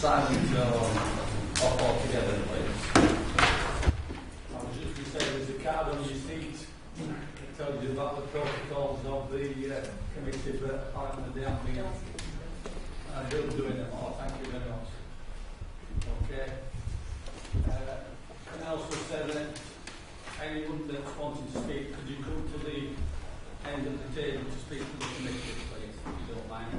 silent or off altogether, please. I was just going to say there's a card on your seat that tells you about the protocols of the committee, but apparently they haven't been doing them all. Thank you very much. Okay. Can I also say that anyone that's wanting to speak, could you come to the end of the table to speak to the committee, please, if you don't mind.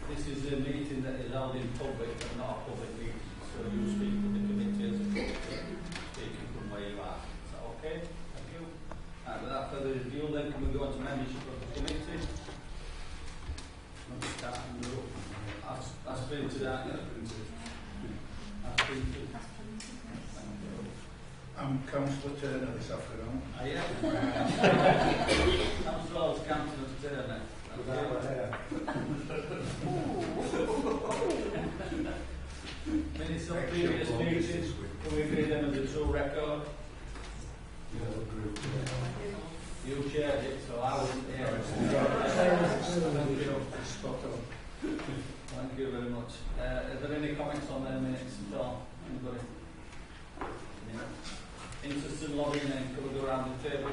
This is a meeting that is held in public and not a public meeting, so you speak to the committee as a committee, speaking from where you are. Is that okay? Thank you. Without further ado, then can we go on to membership of the committee? Let's start and go. As printed, aren't you? As printed. I'm Councillor Turner this afternoon. Ah, yeah. Councillor Turner. Minutes of previous meetings, can we agree them as a true record? You chaired it, so I wasn't here. Thank you very much. Are there any comments on their minutes at all? Anybody? Interest in lobbying, then can we go around the table?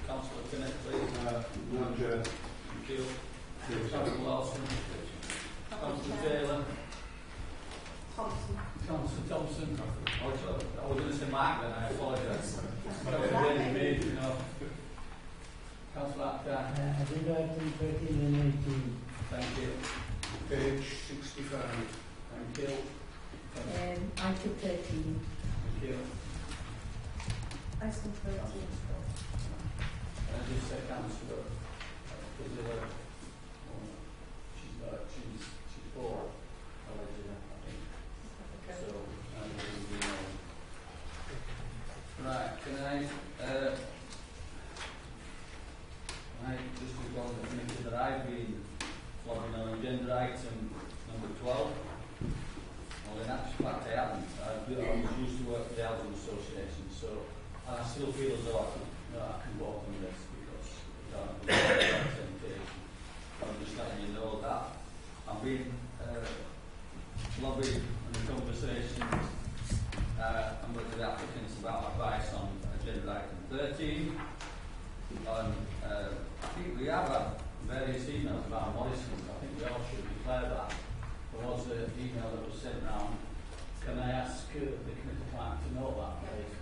Councillor Kinnett, please. Madam Chair. Thank you. Councillor Lawson. Councillor Taylor. Councillor Thompson. Oh, I was going to say Mark then, I apologise. Councillor Akhtar. Agenda item 13 and 18. Thank you. Page 65. Thank you. Item 13. Thank you. Item 13. I just say Councillor. She's four. Allegedly, I think. Okay. So, right, can I just recall the committee that I've been flogging on agenda item number 12? Well, in actual fact, I haven't. I was used to work for the Housing Association, so I still feel as though I can walk on this because I don't have the representation. I'm just letting you know that. I've been lobbying and the conversations and with the applicants about advice on agenda item 13. I think we have had various emails about Morrison's. I think we all should declare that. There was an email that was sent round. Can I ask the committee clerk to know that, please?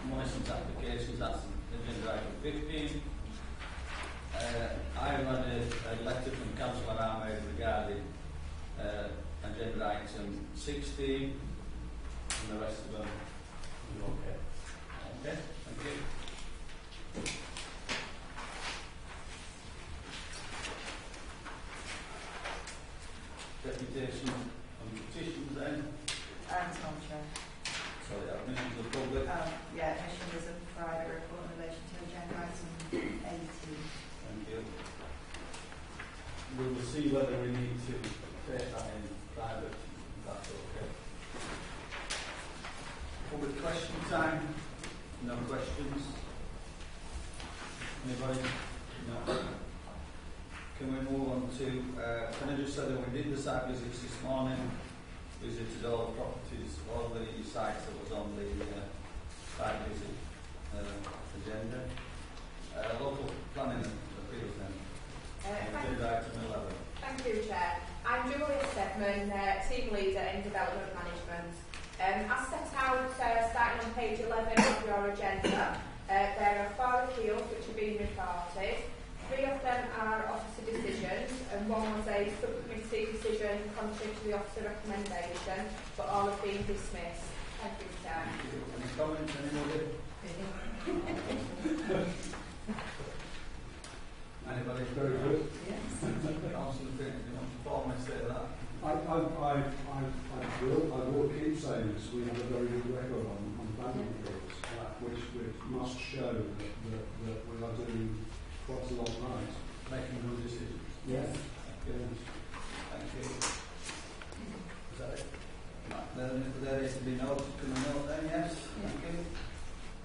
Morrison's applications, that's agenda item 15. I have had a letter from Councillor Ahmed regarding agenda item 16, and the rest of them are okay. Okay, thank you. Deputation on petitions then. Tom Chair. Sorry, admissions of public. Yeah, admissions of private report in relation to agenda item 18. Thank you. We will see whether we need to take that in private, if that's okay. Public question time. No questions. Anybody? No. Can we move on to, can I just say that we did the site visits this morning, visited all the properties, all the sites that was on the site visit agenda. Local planning appeals then. Agenda item 11. Thank you, Chair. I'm Julia Stedman, Team Leader in Development Management. As set out, starting on page 11 of your agenda, there are 4 appeals which have been reported. 3 of them are officer decisions, and 1 was a subcommittee decision contrary to the officer recommendation, but all have been dismissed. Thank you, Chair. Any comments, anybody? Anybody? Very good. Yes. Councillor Green, do you want to formally say that? I will keep saying this. We have a very good record on planning appeals, which must show that we are doing quite a lot right. Making good decisions. Yes. Thank you. Is that it? Right, there is to be noted. Can I note then? Yes. Thank you.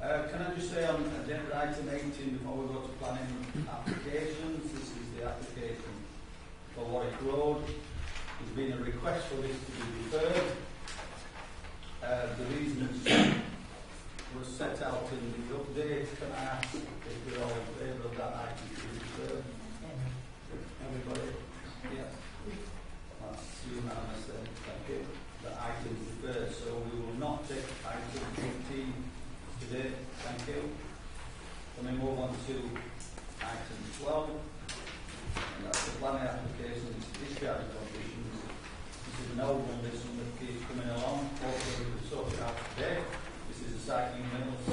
Can I just say on agenda item 18 before we go to planning applications, this is the application for Warwick Road. There's been a request for this to be deferred. The reasons was set out in the update. Can I ask if you're all in favour of that item to be deferred? Everybody? Yes. That's unanimous then. Thank you. The item is deferred, so we will not take item 18 today. Thank you. Then we move on to item 12. And that's the planning application, it's discharge conditions. This is an old one, this one that keeps coming along. Hopefully we can sort it out today. This is the cycling mills,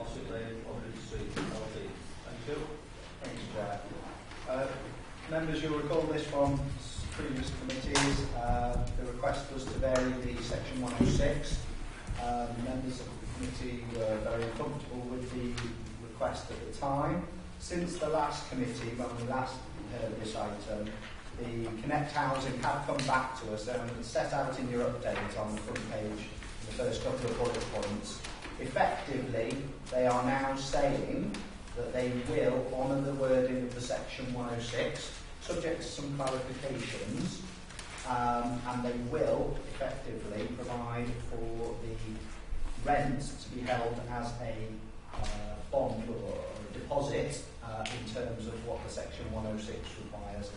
Ossett Lane, Audrey Street, LD. Thank you. Thank you, Chair. Members, you'll recall this from previous committees. The request was to vary the section 106. Members of the committee were very comfortable with the request at the time. Since the last committee, when we last heard this item, the Connect housing have come back to us. They're set out in your update on the front page, the first couple of bullet points. Effectively, they are now saying that they will honour the wording of the section 106, subject to some clarifications, and they will effectively provide for the rent to be held as a bond or a deposit in terms of what the section 106 requires,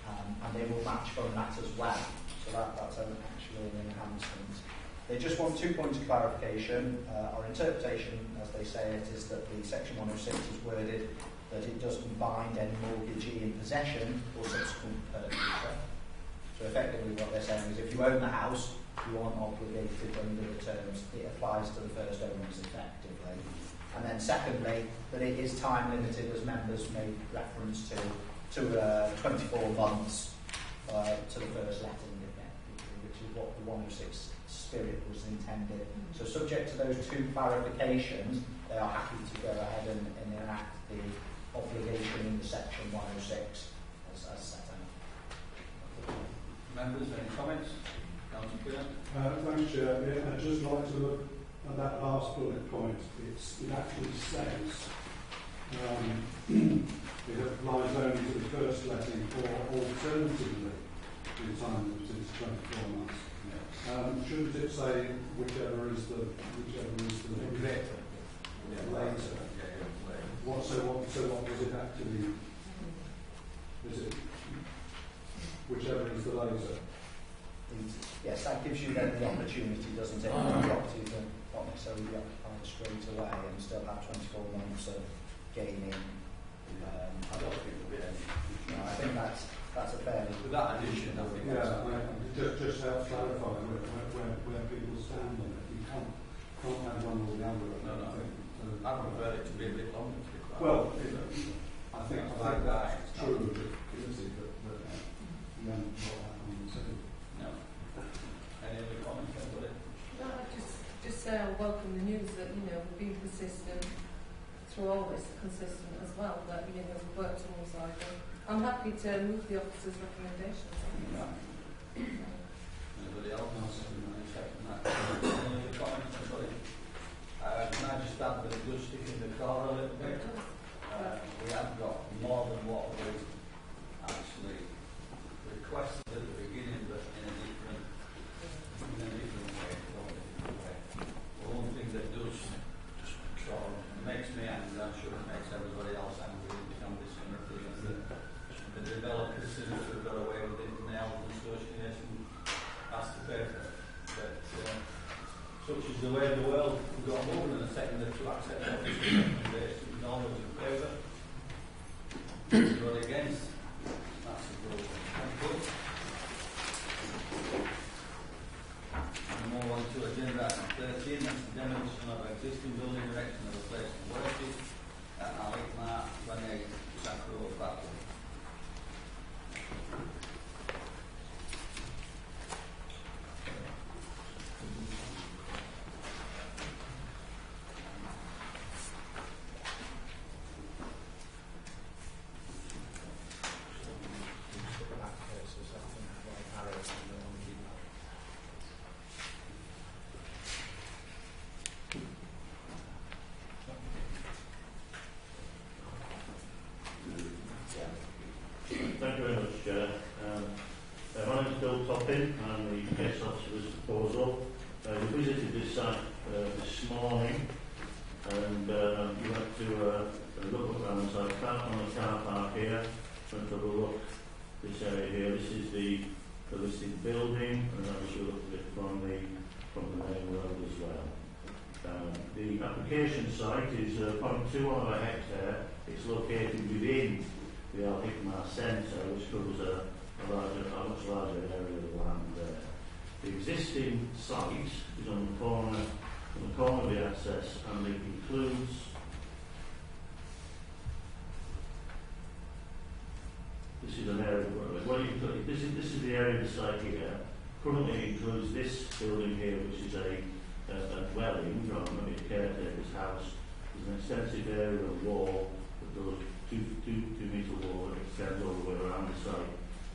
and they will match from that as well. So that's actually an enhancement. They just want 2 points of clarification. Our interpretation, as they say it, is that the section 106 is worded that it doesn't bind any mortgagee in possession or subsequent purchaser. So effectively what they're saying is if you own the house, you aren't obligated under the terms. It applies to the first owners effectively. And then secondly, that it is time limited, as members made reference to 24 months to the first letting effectively, which is what the 106 spirit was intended. So subject to those two clarifications, they are happy to go ahead and enact the obligation in the section 106 as set out. Members, any comments? Councillor Kearn? Thanks, Chair. Yeah, I'd just like to look at that last bullet point. It actually says it applies only to the first letting or alternatively in time limited to 24 months. Shouldn't it say whichever is the later? What does it actually? Is it whichever is the later? Yes, that gives you then the opportunity, doesn't it? The property to not necessarily be occupied straight away and still have 24 months of gaining. I don't think there'll be any. No, I think that's a fairly. With that addition, I think Just help clarify where people stand on it. You can't have one or the other. No. I prefer it to be a bit longer. To be quite well, I think like that. It's true of the community, but then what happens? No. Any other comments, anybody? No, I just say I welcome the news that, we've been consistent through all this, consistent as well, that, we've worked towards our goal. I'm happy to move the officer's recommendations. Anybody else? Any other comments, anybody? Can I just add that it does stick in the car a little bit? We have got more than what was actually requested at the beginning, but in a different way. One thing that does sort of makes me angry, I'm sure it makes everybody else angry on this committee, is that the developers seem to have got away with it, and the Housing Association has to pay for it. But such is the way of the world. We've got more than a second to accept that recommendation. All those in favour? Anybody against? That's approved. Thank you. We move on to agenda item 13. That's the demolition of existing building, erection of a place of worship at Alec 28 Sacro Battle. build topping and the guest officer's proposal. We visited this site this morning, and we went to look around the site. Parked on the car park here. Went to have a look this area here. This is the listed building, and obviously looked at it from the main road as well. The application site is 0.2 of a hectare. It's located within the Al-Hikmah Centre, which covers a much larger area of land there. The existing site is on the corner of the access, and it includes this is an area this is the area of the site here. Currently it includes this building here, which is a dwelling, or maybe a caretaker's house. There's an extensive area of wall that goes 2 metre wall that extends all the way around the site,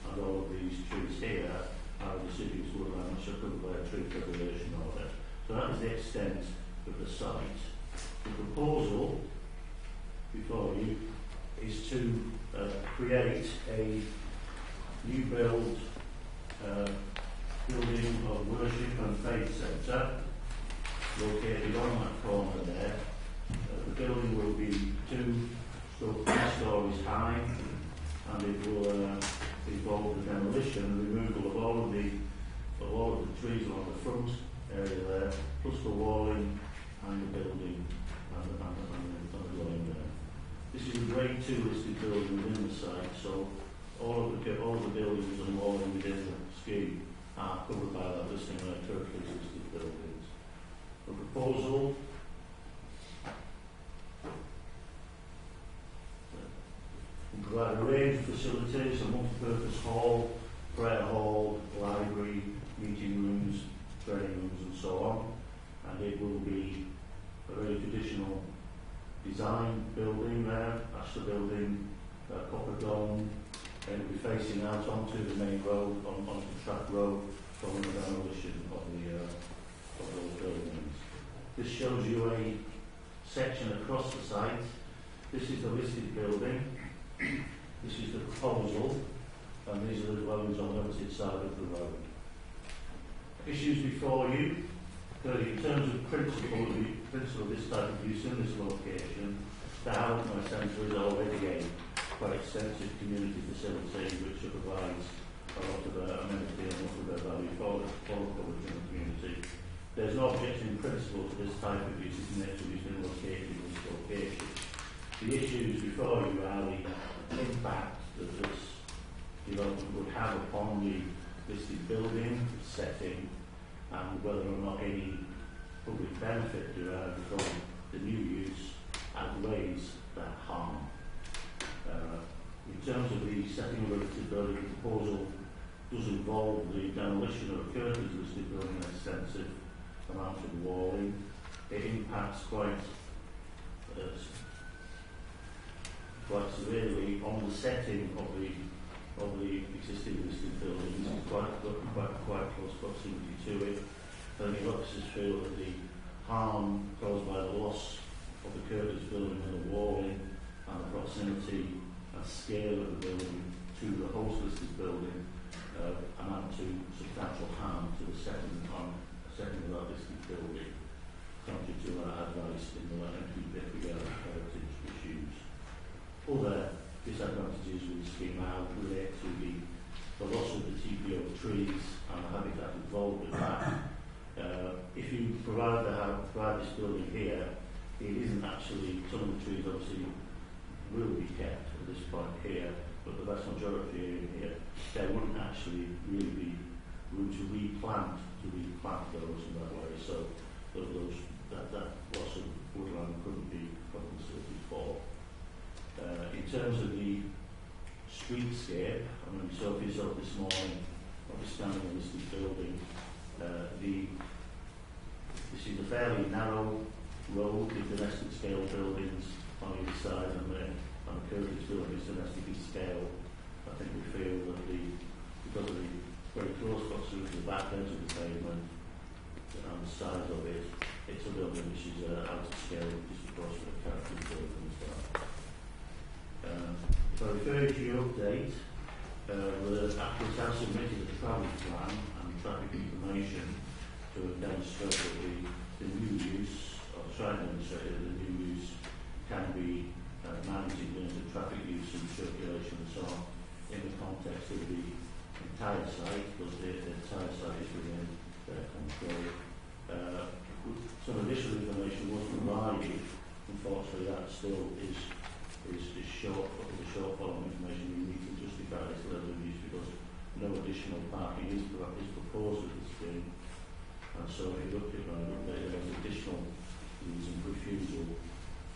and all of these trees here are deciduous woodland which are covered by a tree preservation order. So that is the extent of the site. The proposal before you is to create a new build building of worship and faith centre located on that corner there. The building will be 2 to 3 stories high, and it will involve the demolition and removal of all of the trees along the front area there, plus the walling and the building and the dwelling there. This is a grade 2 listed building within the site, so all of the buildings and walling within the scheme are covered by that listing of Kirklees listed buildings. The proposal will provide a range of facilities: a multi-purpose hall, prayer hall, library, meeting rooms, training rooms, and so on. And it will be a very traditional design building there, Astor building, copper dome, and it will be facing out onto the main road, onto the track road, following the demolition of those buildings. This shows you a section across the site. This is the listed building. This is the proposal, and these are the dwellings on the opposite side of the road. Issues before you. In terms of principle of this type of use in this location, the Al-Hikmah Centre is already a quite extensive community facility which provides a lot of amenity and a lot of value for the public in the community. There's no objection in principle to this type of use in it which has been located in this location. The issues before you are the impact that this development would have upon the listed building, setting, and whether or not any public benefit derived from the new use outweighs that harm. In terms of the setting of a listed building, proposal does involve the demolition of a Kirklees listed building, an extensive amount of walling. It impacts quite severely on the setting of the existing listed buildings. It's quite close proximity to it. And the officers feel that the harm caused by the loss of the Kirklees building and the walling and the proximity and scale of the building to the host listed building amount to substantial harm to the setting of that listed building, contrary to our advice in the regarding heritage issues. Other disadvantages with the scheme relate to the loss of the TPO trees and the habitat involved with that. If you provide this building here, it isn't actually, some of the trees obviously will be kept at this point here, but the vast majority here, there wouldn't actually really be room to replant those in that way, so that loss of woodland couldn't be compensated for. In terms of the streetscape, I mean, we saw this morning, notwithstanding the listed building, this is a fairly narrow road with domestic scale buildings on either side, and the Kirklees building is domestically scale. I think we feel that because of the very close proximity to the back edge of the pavement and the size of it, it's a building which is out of scale, disproportionate character of building as well. If I refer you to your update, the applicants have submitted a travel plan information to demonstrate that the new use, or try to demonstrate that the new use can be managed in terms of traffic use and circulation and so on in the context of the entire site, because the entire site is within their control. Some additional information was provided. Unfortunately, that still is short, but the shortfall of information we need to justify this level of use because no additional parking is proposed at the scheme. And so if you look at there is additional reason for refusal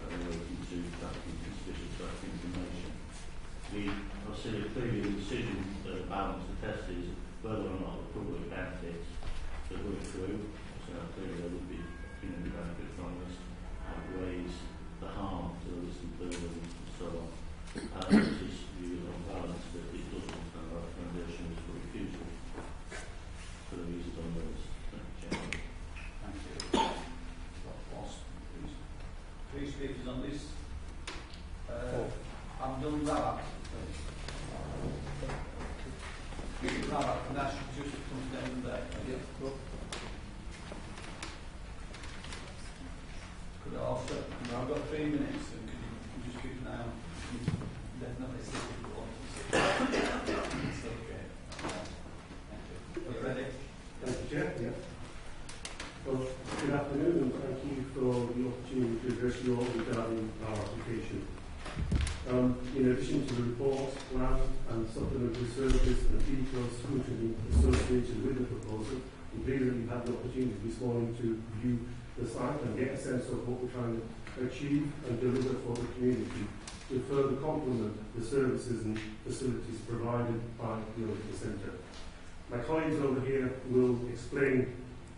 relating to traffic and suspicious traffic information. I'll say clearly the decision balance the test is whether or not the public benefits that go through. So clearly there would be community benefit from this outweighs the harm to the listed buildings and so on. This is viewed on balance that it doesn't have a recommendation for refusal for the reasons on those. Thank you. Three speakers on this. I'm done Rabat. Rabat, and that should just come down there. Yeah. Could I also, I've got 3 minutes, and could you just keep an eye on, definitely see if you want to see. It's okay. Thank you. Are you ready? Thank you, Chair. Yeah. Well, good afternoon, and thank you for the opportunity to address you all regarding our application. In addition to the report, plan and supplementary services and detailed scrutiny associated with the proposal, I'm pleased that you've had the opportunity this morning to view the site and get a sense of what we're trying to achieve and deliver for the community to further complement the services and facilities provided by the Open Centre. My colleagues over here will explain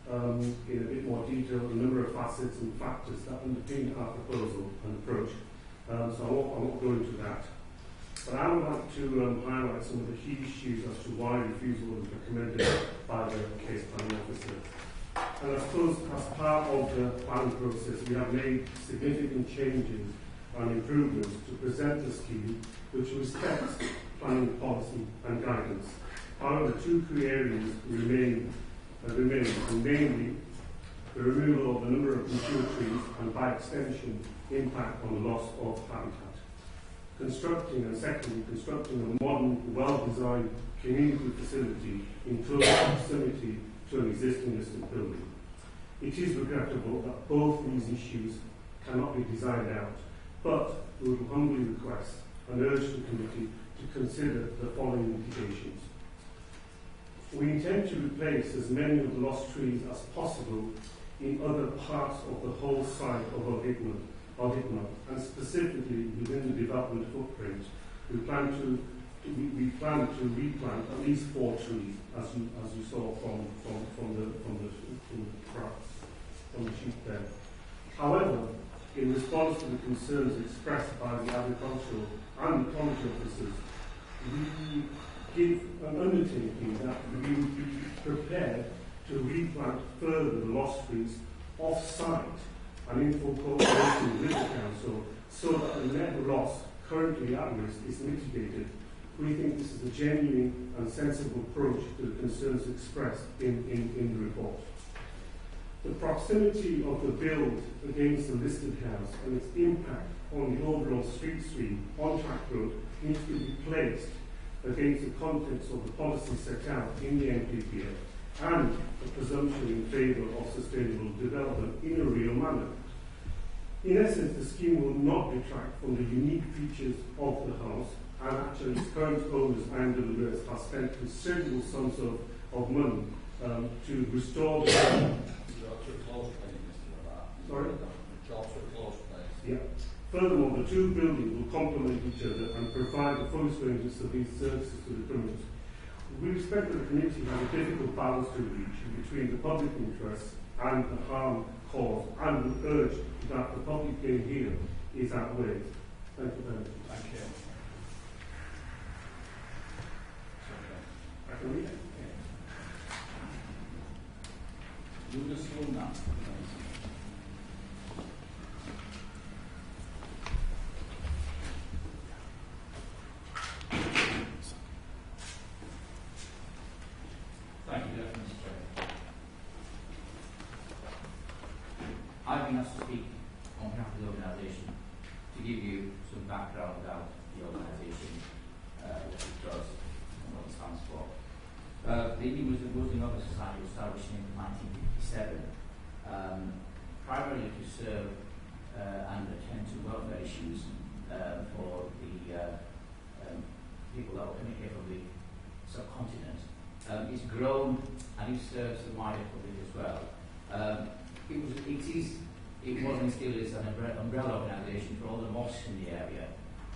in a bit more detail the number of facets and factors that underpin our proposal and approach. So I won't go into that. But I would like to highlight some of the key issues as to why refusal was recommended by the case planning officer. And I suppose as part of the planning process, we have made significant changes and improvements to present the scheme which respects planning policy and guidance. However, 2 key areas remain, mainly the removal of a number of mature trees and by extension impact on the loss of habitat. Constructing a modern, well-designed community facility in close proximity to an existing listed building. It is regrettable that both these issues cannot be designed out, but we would humbly request and urge the committee to consider the following mitigations. We intend to replace as many of the lost trees as possible in other parts of the whole site of Oghignan, and specifically within the development footprint. We plan to replant at least 4 trees, as you saw from the sheet there. However, in response to the concerns expressed by the agricultural and ecology officers, we give an undertaking that we would be prepared to replant further the lost trees off-site and in full cooperation with the council so that the net loss currently at risk is mitigated. We think this is a genuine and sensible approach to the concerns expressed in the report. The proximity of the build against the listed house and its impact on the overall street stream on Track Road needs to be placed against the context of the policy set out in the NPPF and the presumption in favour of sustainable development in a real manner. In essence, the scheme will not detract from the unique features of the house, and actually its current owners, IMWS, have spent considerable sums of money to restore the Sorry? Yeah. Furthermore, the 2 buildings will complement each other and provide the fullest ranges of these services to the community. We expect that the community has a difficult balance to reach between the public interest and the harm caused, and we urge that the public gain here is outweighed. Thank you very much. Thank you. I can read it? Lucas Woollen. Thank you, Mr. Chair. chance to speak on behalf of the organisation to give you some background about the organisation, what it does, and what it stands for. The Indian Muslim Welfare Society was established in 1957, primarily to serve and attend to welfare issues for the people that were coming here from the subcontinent. It's grown and it serves the wider public as well. It was and still is an umbrella organisation for all the mosques in the area.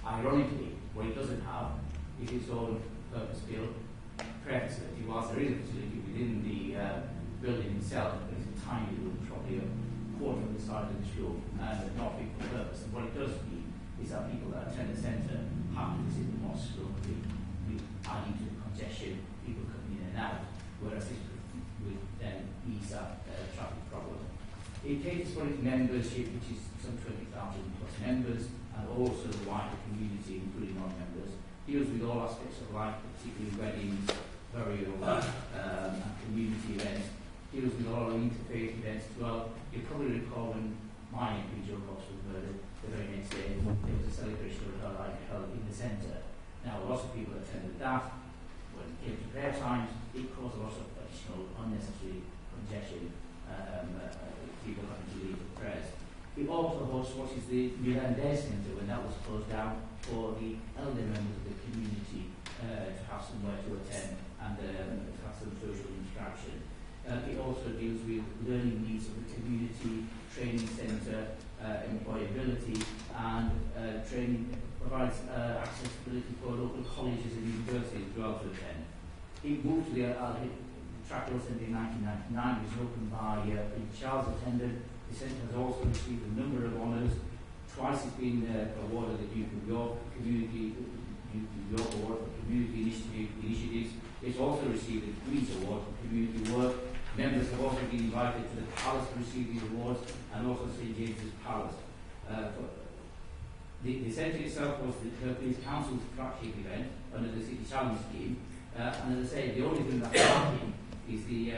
Ironically, what it doesn't have is its own purpose-built prayer facility. Whilst there is a facility within the building itself, but it's a tiny room, probably a quarter of the size of this room, and not fit for purpose. And what it does mean is that people that attend the centre have to visit the mosque locally, adding to the congestion, people coming in and out, whereas this would then ease that traffic problem. It caters for its membership, which is some 20,000 plus members, and also the wider community, including non-members. Deals with all aspects of life, particularly weddings, burial, and community events. Deals with all interfaith events as well. You probably recall when my MP Joe Cox was murdered, the very next day there was a celebration of her life held in the centre. Now, lots of people attended that. When it came to prayer times, it caused a lot of additional unnecessary congestion, people having to leave for prayers. It also hosts what is the Mirandez Centre, when that was closed down for the elder members of the community to have somewhere to attend and to have some social interaction. It also deals with learning needs of the community, training centre, employability, and training provides accessibility for local colleges and universities as well to attend. It moved to the Trackle Centre in 1999. It was opened by Prince Charles attended. The centre has also received a number of honours. Twice it's been awarded the Duke of York Award for Community Initiatives. It's also received the Queen's Award for Community Work. Members have also been invited to the Palace to receive these awards, and also St James's Palace. The centre itself was the Kirklees Council's flagship event under the City Challenge scheme, and as I say, the only thing that's lacking is the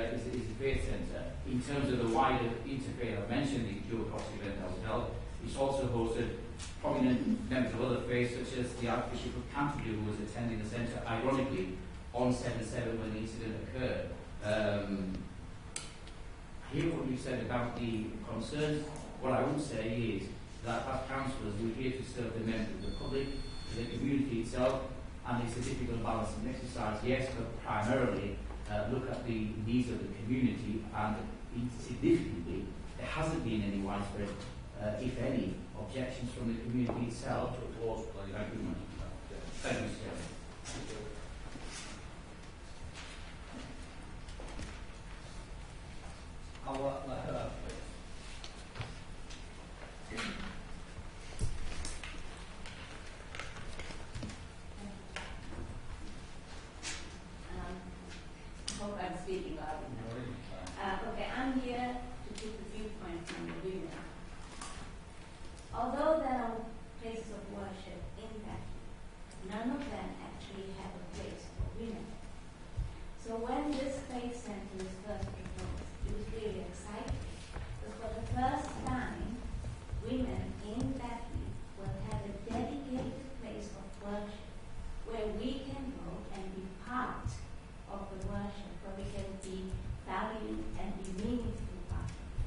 faith centre. In terms of the wider interfaith, I've mentioned the Joe Cox event that was held. It's also hosted prominent members of other faiths, such as the Archbishop of Canterbury, who was attending the centre, ironically, on 7/7 when the incident occurred. I hear what you said about the concerns. What I would say is that as councillors, we're here to serve the members of the public, the community itself, and it's a difficult balancing exercise, yes, but primarily look at the needs of the community, and significantly, there hasn't been any widespread, if any, objections from the community itself. Thank you very much. Thank you, Chair. I'll let her, please. I hope I'm speaking loud enough. Okay, I'm here to give the viewpoint from the women. Although there are places of worship in that, none of them actually have a place for women. So when this faith centre was first proposed, it was really exciting. Because for the first time, women in Batley will have a dedicated place of worship where we can go and be part of the worship, where we can be valued and be meaningful part of it.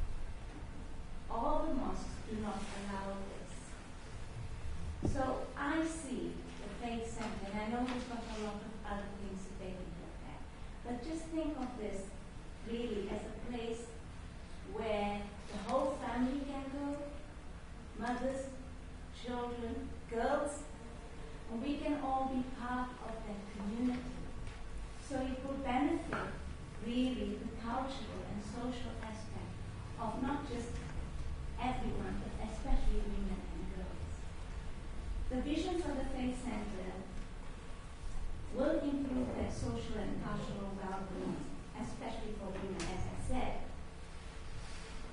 All the mosques do not allow this. So I see the faith centre, and I know we've got a lot of other things that they can look at, but just think of this really as a place where the whole family can go, mothers, children, girls, and we can all be part of that community. So it will benefit really the cultural and social aspect of not just everyone, but especially women and girls. The vision for the Faith Centre will improve their social and cultural well-being, especially for women, as I said.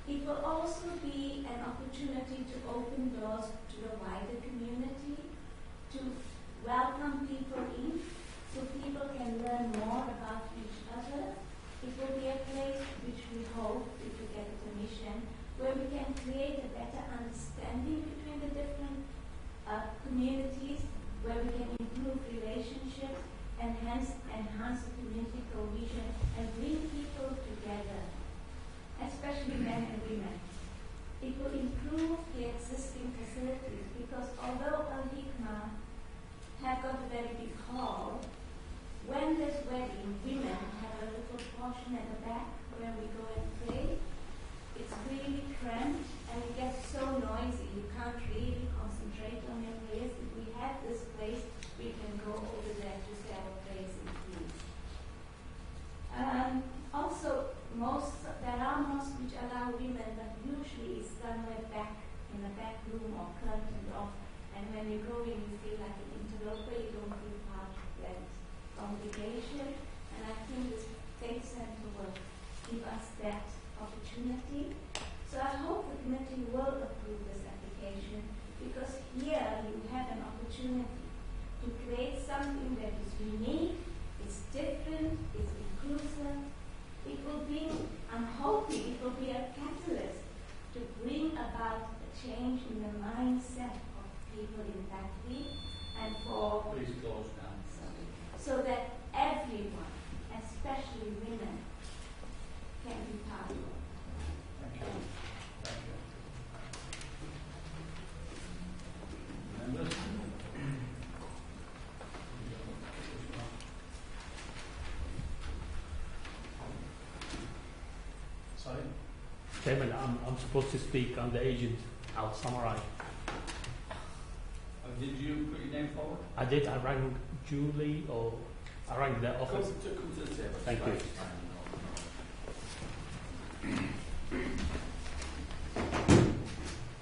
It will also be an opportunity to open doors to the wider community, to welcome people in, so people can learn more about each other. It will be a place which we hope, if we get permission, where we can create a portion at the back where we go and play. It's really cramped and it gets so noisy. You can't really concentrate on your players. If we had this place, we can go over there to see our players in peace. Also, there are mosques which allow women, but usually it's somewhere back in the back room or curtained off. And when you go in, you feel like an interloper. You don't feel part of that congregation. And I think this faith center will give us that opportunity. So I hope the committee will approve this application, because here you have an opportunity to create something that is unique, it's different, it's inclusive. It will be, I'm hoping it will be a catalyst to bring about a change in the mindset of people in Batley and for Please close down. so that everyone, especially women, can be part of it. Thank you. Thank you. Members? Sorry? Chairman, I'm supposed to speak. I'm the agent. I'll summarize. Did you put your name forward? I did. I rang Julie, or I rang the office. Come to the table. Thank you.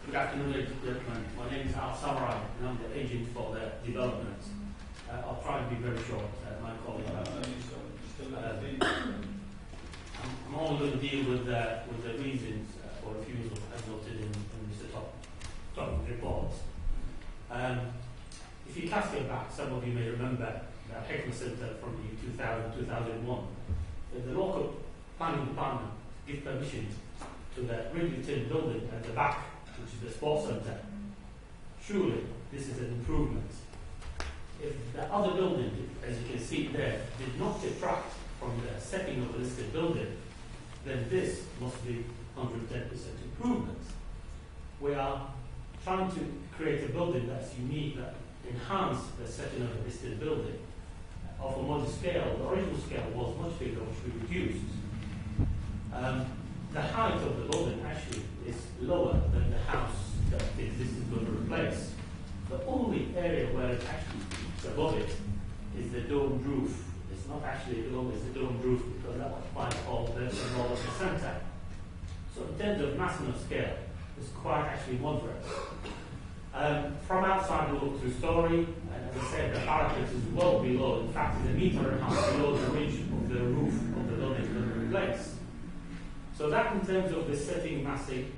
Good afternoon, ladies and gentlemen. My name is Al Samurai, and I'm the agent for the development. I'll try and be very short. My colleague. I'm only going to deal with the reasons for refusal as noted in Mr. Topham's report. If you cast it back, some of you may remember the Hekma Centre from the 2000-2001. The local planning department gave permission to the Ridleyton building at the back, which is the sports centre. Surely this is an improvement. If the other building, as you can see there, did not detract from the setting of the listed building, then this must be 110% improvement. We are trying to create a building that's unique, that enhances the setting of the listed building. Of a modest scale, the original scale was much bigger, which we reduced. The height of the building actually is lower than the house that this is going to replace. The only area where it actually peaks above it is the domed roof. It's not actually a dome, it's a domed roof, because that occupies all the wall of the centre. So in terms of massing of scale, it's quite actually moderate. From outside we look through story, and as I said, the parapet is well below, in fact it's 1.5 meters below the ridge of the roof of the building going to replace. So that in terms of the setting, massing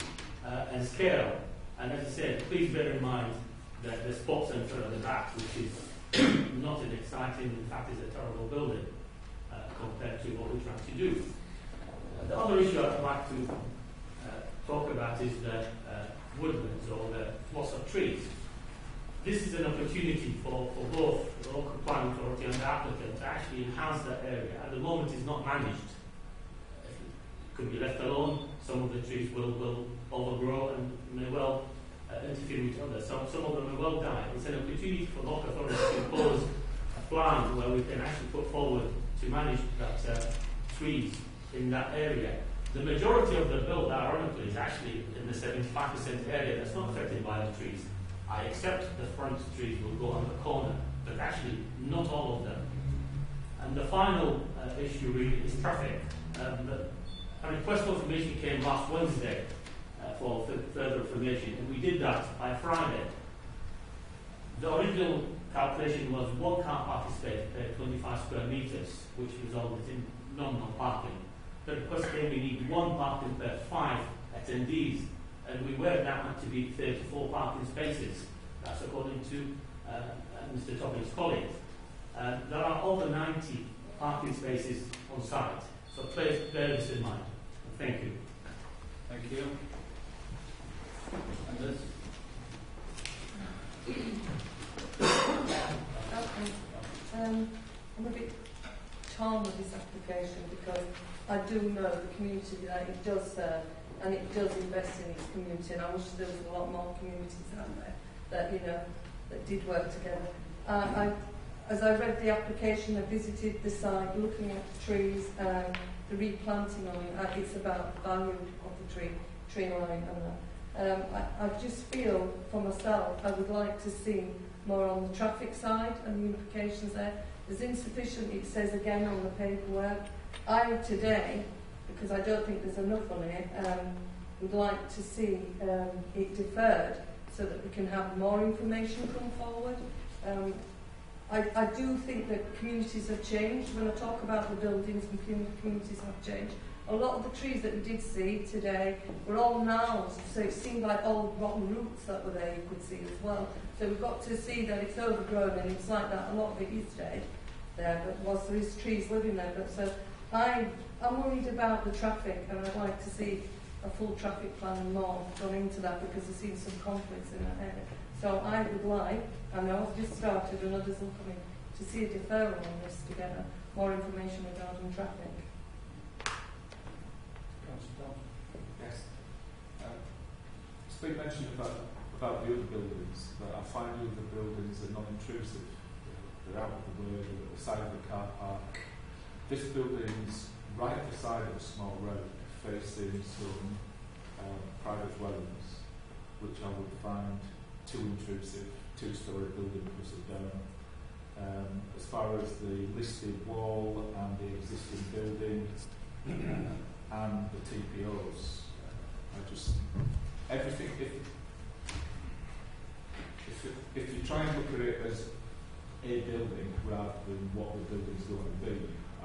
and scale. And as I said, please bear in mind that the sports centre at the back, which is not an exciting, in fact is a terrible building compared to what we're trying to do. The other issue I'd like to talk about is the woodlands, or the loss of trees. This is an opportunity for both the local planning authority and the applicant to actually enhance that area. At the moment it's not managed. It could be left alone. Some of the trees will overgrow and may well interfere with others. Some of them may well die. It's an opportunity for local authorities to impose a plan where we can actually put forward to manage that trees in that area. The majority of the bill, ironically, is actually in the 75% area that's not affected by the trees. I accept the front trees will go on the corner, but actually not all of them. And the final issue really is traffic. A request for information came last Wednesday for further information, and we did that by Friday. The original calculation was 1 car parking space per 25 square metres, which resulted in nominal parking. The request came, we need 1 parking per 5 attendees, and we worked that out to be 34 parking spaces. That's according to Mr. Topping's colleague. There are over 90 parking spaces on site, so please bear this in mind. Thank you. Thank you. And this? I'm a bit torn with this application, because I do know the community that it does serve, and it does invest in its community, and I wish there was a lot more communities out there that, that did work together. as I read the application, I visited the site, looking at the trees and the replanting on it. It's about the value of the tree line, and I just feel for myself I would like to see more on the traffic side and the implications there. There's insufficient, it says again on the paperwork. I today, because I don't think there's enough on it, would like to see it deferred so that we can have more information come forward. I do think that communities have changed. When I talk about the buildings and communities have changed, a lot of the trees that we did see today were all gnarled, so it seemed like old rotten roots that were there you could see as well. So we've got to see that it's overgrown, and it's like that. A lot of it is dead there, but whilst there is trees living there. But so I'm worried about the traffic, and I'd like to see a full traffic plan and more gone into that, because I've seen some conflicts in that area. So I would like, I know I've just started and others will come in, to see a deferral on this to get more information regarding traffic. Yes. It's been mentioned about the other buildings, but I find the other buildings are non-intrusive. They're out of the way, they're at the side of the car park. This building's right at the side of a small road, facing some private dwellings, which I would find too intrusive. Two-storey building plus a dome. As far as the listed wall and the existing building and the TPOs, I just everything. If you try and look at it as a building rather than what the building's going to be,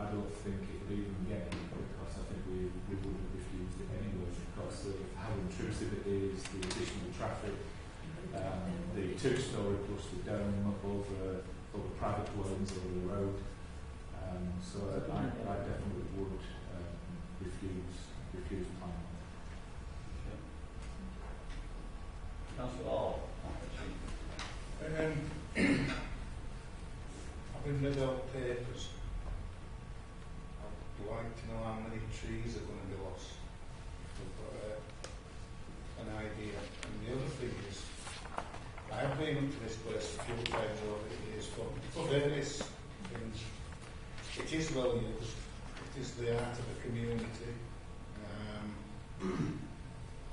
I don't think it would even get any, because I think we would have refused it anyway because of how intrusive it is, the additional traffic, the two-storey plus the dome over private dwellings over the road. So I definitely would refuse planning. Councillor Hall. Having read out papers, I'd like to know how many trees are going to be lost. We've got an idea. And the other thing is, I have been up to this place a few times over the years for various things. It is well used. It is the art of the community. I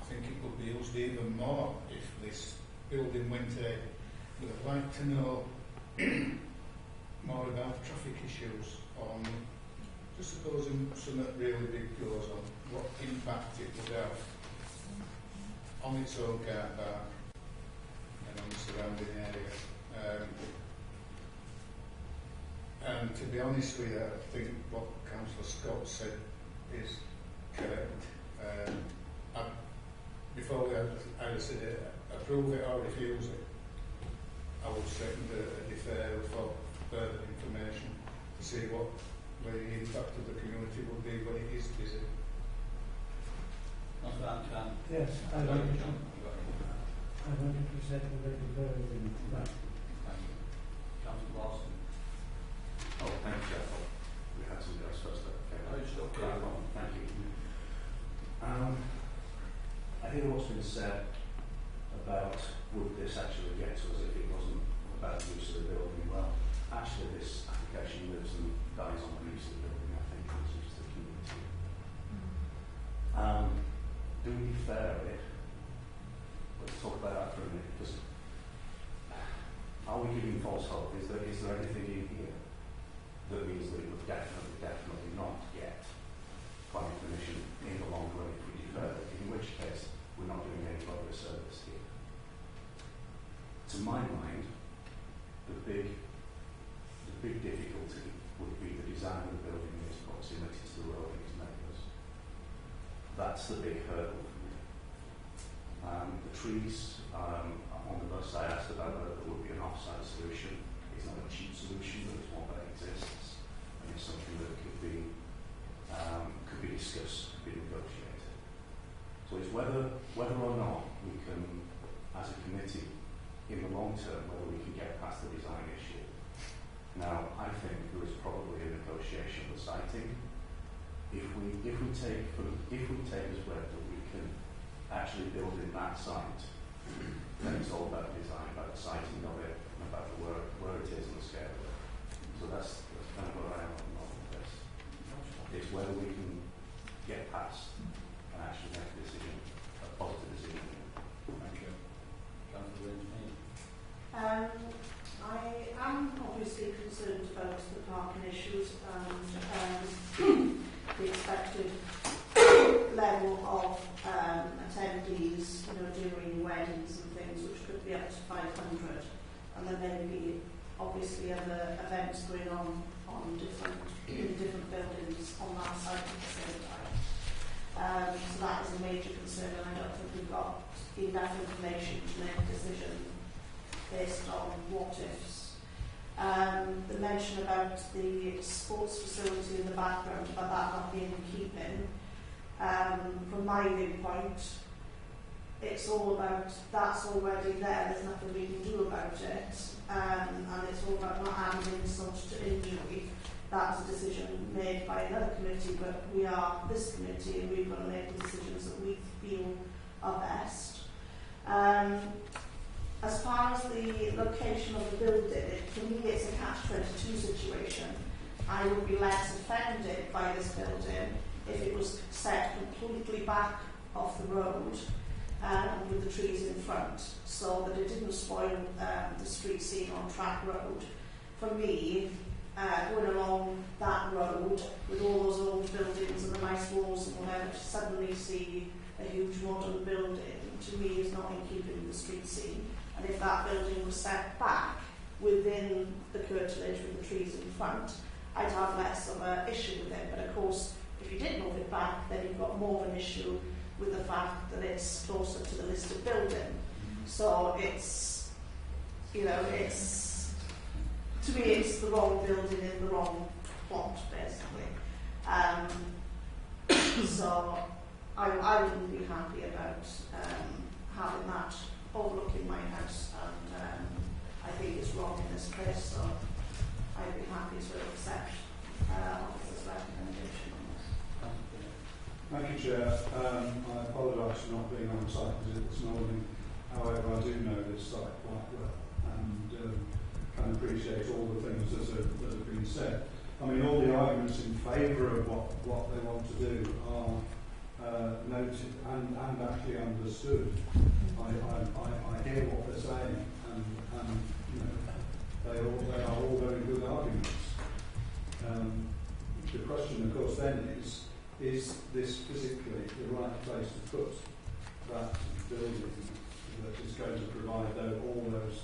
think it could be used even more if this building went ahead. But I'd like to know more about traffic issues, on just supposing something really big goes on, what impact it would have on its own car park and on the surrounding area. And to be honest with you, I think what Councillor Scott said is correct. Before we either said approve it or refuse it, I would second a deferral for further information to see what the impact of the community would be when it is busy. Yes, I 100% with the deferral in that. Councillor Lawson. Oh, thank you, Jeff. We had somebody else first. Okay. Thank you. I think what's been said about would this actually get to us if it wasn't about the use of the building. Well, actually this application lives and dies on the use of the building, I think, as use to the community. Do we defer it? Let's talk about that for a minute, because are we giving false hope? Is there anything in here that means that it would definitely not get planning permission in the long run if we defer it, in which case we're not doing any public service here. To my mind, the big difficulty would be the design of the building and its proximity to the road and its neighbours. That's the big hurdle for me. The trees, on the bus I asked about whether there would be an off-site solution. It's not a cheap solution, but it's one that exists, and it's something that could be discussed, could be negotiated. So it's whether or not we can, as a committee, in the long term, whether we can get past the design issue. Now, I think there is probably a negotiation with siting. If we take as read that we can actually build in that site, then it's all about design, about the siting of it, and about where it is and the scale of it. So that's kind of where I am at the moment. It's whether we can get past and actually make a decision, a positive decision. Thank you. Councillor Engineer. I am obviously concerned about the parking issues and the expected level of attendees, during weddings and things, which could be up to 500, and then there may be obviously other events going on in different buildings on that side at the same time. So that is a major concern, and I don't think we've got enough information to make a decision based on what ifs. The mention about the sports facility in the background, about that not being in keeping, from my viewpoint, it's all about that's already there, there's nothing we can do about it, and it's all about not adding insult to injury. That's a decision made by another committee, but we are this committee and we've got to make the decisions that we feel are best. As far as the location of the building, for me it's a catch-22 situation. I would be less offended by this building if it was set completely back off the road with the trees in front, so that it didn't spoil the street scene on Track Road. For me, going along that road with all those old buildings and the nice walls and whatever, to suddenly see a huge modern building, to me is not in keeping with the street scene. And if that building was set back within the curtilage with the trees in front, I'd have less of an issue with it. But of course, if you did move it back, then you've got more of an issue with the fact that it's closer to the listed building. So it's, it's, to me, it's the wrong building in the wrong plot, basically. So I wouldn't be happy about having that overlooking my house, and I think it's wrong in this place, so I'd be happy to accept officer's recommendation on this. Thank you, Chair. I apologise for not being on the site visit this morning. However, I do know this site quite well and can appreciate all the things that have been said. I mean, all the arguments in favour of what they want to do are noted and actually understood. I hear what they're saying, and they are all very good arguments. The question, of course, then is this physically the right place to put that building that is going to provide all those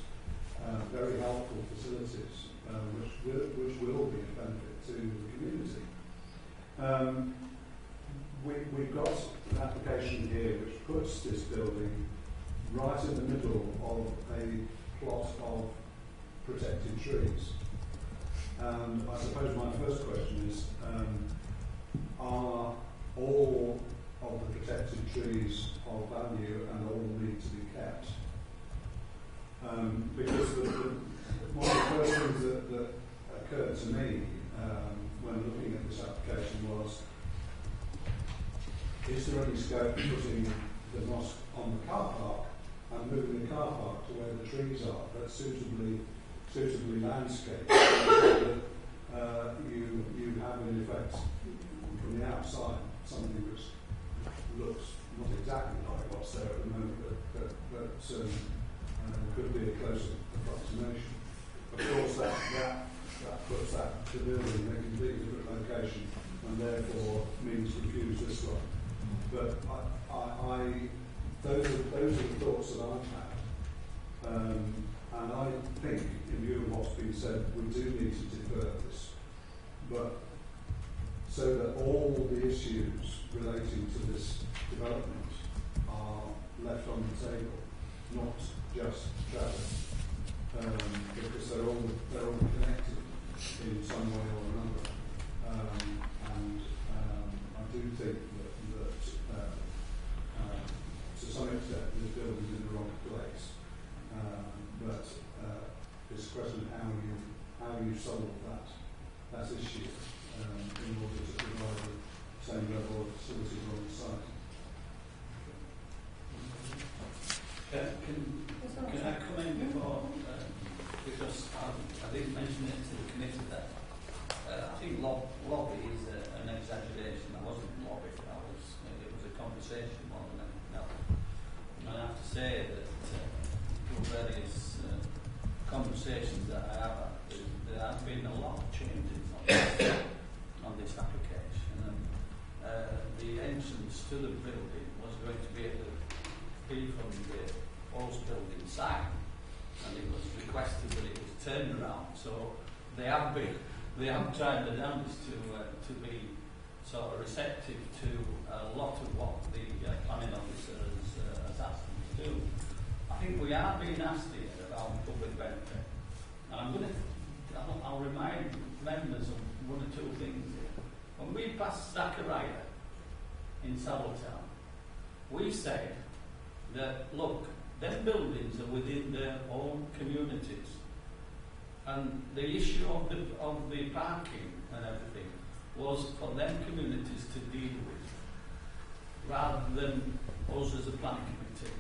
very helpful facilities, which will be a benefit to the community. We've got an application here which puts this building right in the middle of a plot of protected trees. And I suppose my first question is, are all of the protected trees of value and all need to be kept? Because one of the first things that occurred to me when looking at this application was, is there any scope of putting the mosque on the car park and moving the car park to where the trees are, but suitably landscaped, so that you have in effect from the outside something which looks not exactly like what's there at the moment, but could be a closer approximation. Of course, that puts the building in a completely different location and therefore means refuse this one. But those are the thoughts that I've had, and I think, in view of what's been said, we do need to defer this, but so that all the issues relating to this development are left on the table, not just travel, because they're all connected in some way or another, and I do think that to some extent this building is in the wrong place, but it's a question of how you solve that issue in order to provide the same level of facilities on the site. Can I come in before, because I didn't mention it to the committee that conversation more than anything else. And I have to say that through various conversations that I have had, there have been a lot of changes on this application. And the entrance to the building was going to be from the old building side, and it was requested that it was turned around. So they have tried their damnedest to be sort of receptive to a lot of what the planning officer has asked them to do. I think we are being asked here about public benefit, and I'll remind members of one or two things here. When we passed Zachariah in Saddletown, we said that, look, them buildings are within their own communities, and the issue of the parking and everything was for them communities to deal with, rather than us as a planning committee.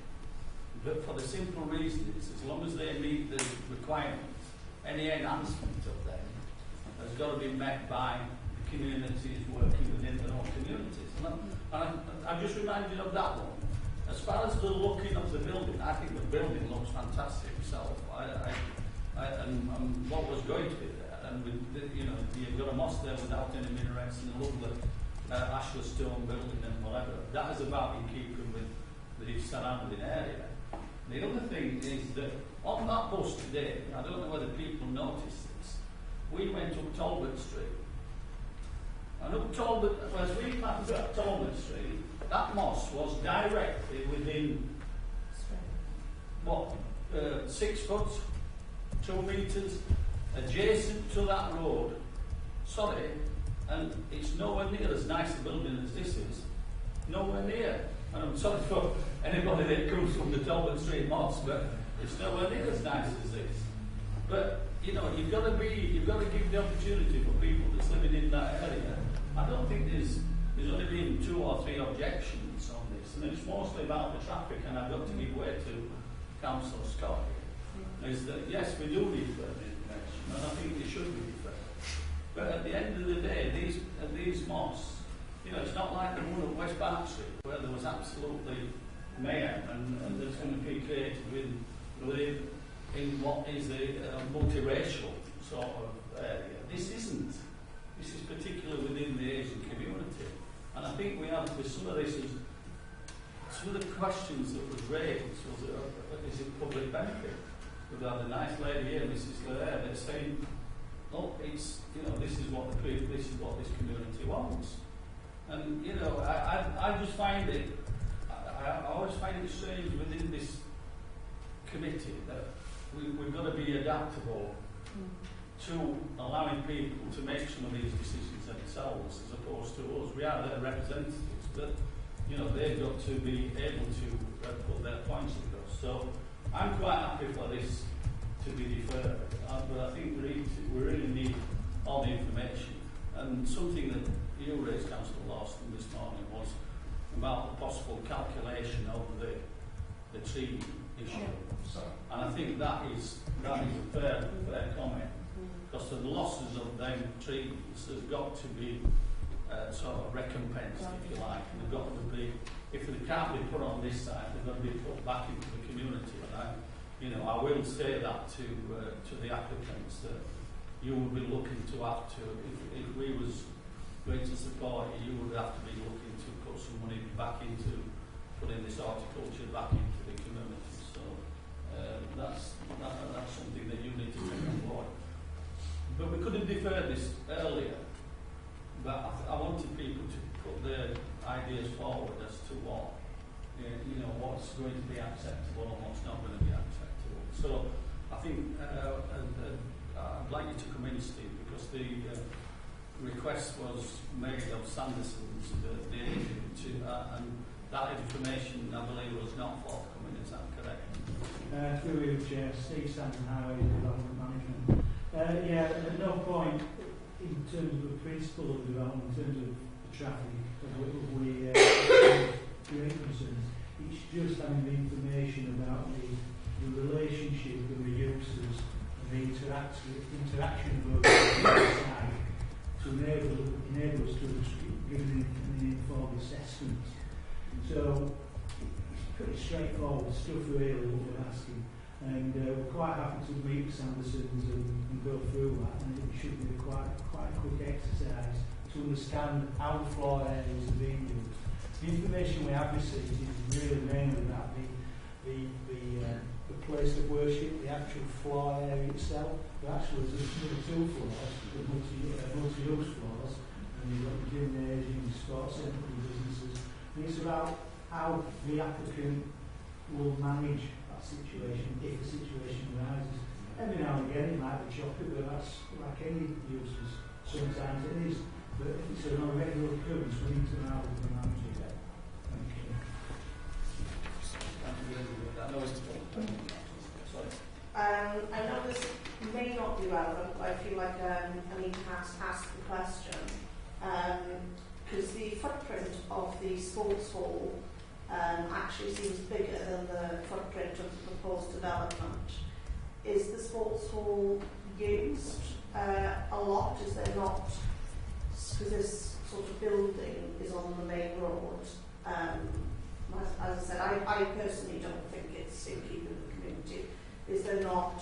But for the simple reason is, as long as they meet the requirements, any enhancement of them has got to be met by the communities working within their own communities. And I'm just reminded of that one. As far as the looking of the building, I think the building looks fantastic itself. And what was going to be there, and you've got a mosque there without any minarets and a lovely ashlar stone building and whatever. That is about in keeping with the surrounding area. The other thing is that on that bus today, I don't know whether people noticed this, we went up Talbot Street. And up Talbot, as we passed up Talbot Street, that mosque was directly within, 6 foot, 2 metres, adjacent to that road. Sorry, and it's nowhere near as nice a building as this is. Nowhere near. And I'm sorry for anybody that comes from the Talbot Street Mosque, but it's nowhere near as nice as this. But you've got to give the opportunity for people that's living in that area. I don't think there's only been 2 or 3 objections on this, and it's mostly about the traffic, and I've got to give way to Councillor Scott here, is that yes, we do need further information, and I think it should be further. But at the end of the day, these mosques, it's not like the one at West Park Street, where there was absolutely mayhem, and there's going to be created in what is a multiracial sort of area. This isn't. This is particularly within the Asian community. And I think we have, with some of the questions that was raised, is it public benefit? We've had a nice lady here, Mrs. Lair, that's saying, look, this is what this community wants. And, I just find it, I always find it strange within this committee that we've got to be adaptable to allowing people to make some of these decisions themselves as opposed to us. We are their representatives, but they've got to be able to put their points across. So I'm quite happy for this to be deferred, but I think we really need all the information. And something that you raised, Councillor Lawson, this morning was about the possible calculation of the tree issue. And I think that is a fair comment. Because the losses of them trees has got to be sort of recompensed, if you like. And they've got to be, if they can't be put on this side, they've got to be put back into the community. And I will say that to the applicants that you would be looking to have to, if we was going to support you, you would have to be looking to put some money back into putting this horticulture back into the community. So that's something that you need to take on board. But we could have deferred this earlier, but I wanted people to put their ideas forward as to what's going to be acceptable and what's not going to be acceptable. So I think I'd like you to come in, Steve, because the request was made of Sanderson's, the agent, and that information, I believe, was not forthcoming. Is that correct? Through Chair, Steve Sanderson, Highway Development Management. At no point in terms of the principle of development, in terms of the traffic, we great concerns. It's just having the information about the relationship and the uses and the interaction of both sides to enable us to give an informed assessment. So it's pretty straightforward stuff really what we're asking. And we're quite happy to meet Sandersons and go through that, and it should be quite a quick exercise to understand how the floor areas are being used. The information we have received is really mainly about the place of worship, the actual floor area itself. But actually there's another 2 floors, the multi-use floors, and you've got the gymnasium, the sports centre, the businesses. And it's about how the applicant will manage that situation if a situation arises. Every now and again it might be choppy, but that's like any uses. Sometimes it is. But if it's a regular occurrence, we need to know how we can manage it. Thank you. I know this may not be relevant, but I feel like I need to ask the question. Because the footprint of the sports hall actually seems bigger than the footprint of the proposed development. Is the sports hall used a lot? Is there not? Because this sort of building is on the main road. As I said, I personally don't think it's in keeping with the community. Is there not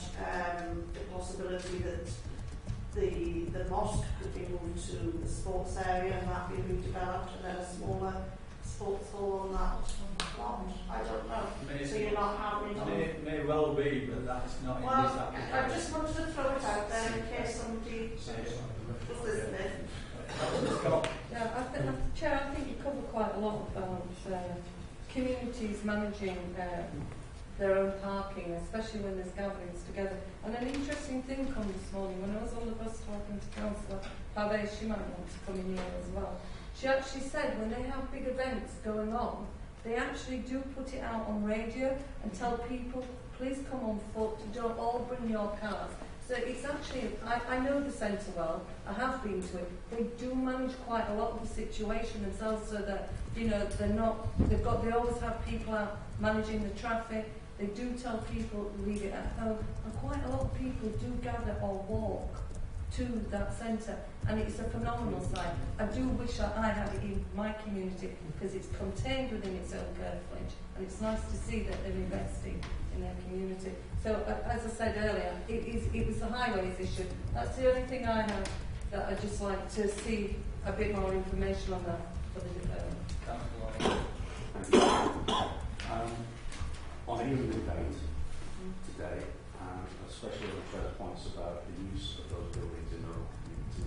the possibility that the mosque could be moved to the sports area and that be redeveloped, and then a smaller sports hall on that lot? I don't know. So you're not having it may well be, but that's not in this Well, application. I just wanted to throw it out there in case somebody was listening. Yeah, Chair, I think you cover quite a lot about communities managing their own parking, especially when there's gatherings together. And an interesting thing come this morning, when I was on the bus talking to Councillor Pave, she might want to come in here as well. She actually said when they have big events going on, they actually do put it out on radio and tell people, please come on foot, don't all bring your cars. So it's actually, I know the centre well, I have been to it. They do manage quite a lot of the situation themselves, so that, you know, they always have people out managing the traffic. They do tell people to leave it at home, and quite a lot of people do gather or walk to that centre, and it's a phenomenal site. I do wish I had it in my community, because it's contained within its own Kirklees, and it's nice to see that they're investing in their community. So, as I said earlier, it was the highways issue. That's the only thing I have that I'd just like to see a bit more information on that for the development. On any of the debate today, especially on the first points about the use of those buildings in the community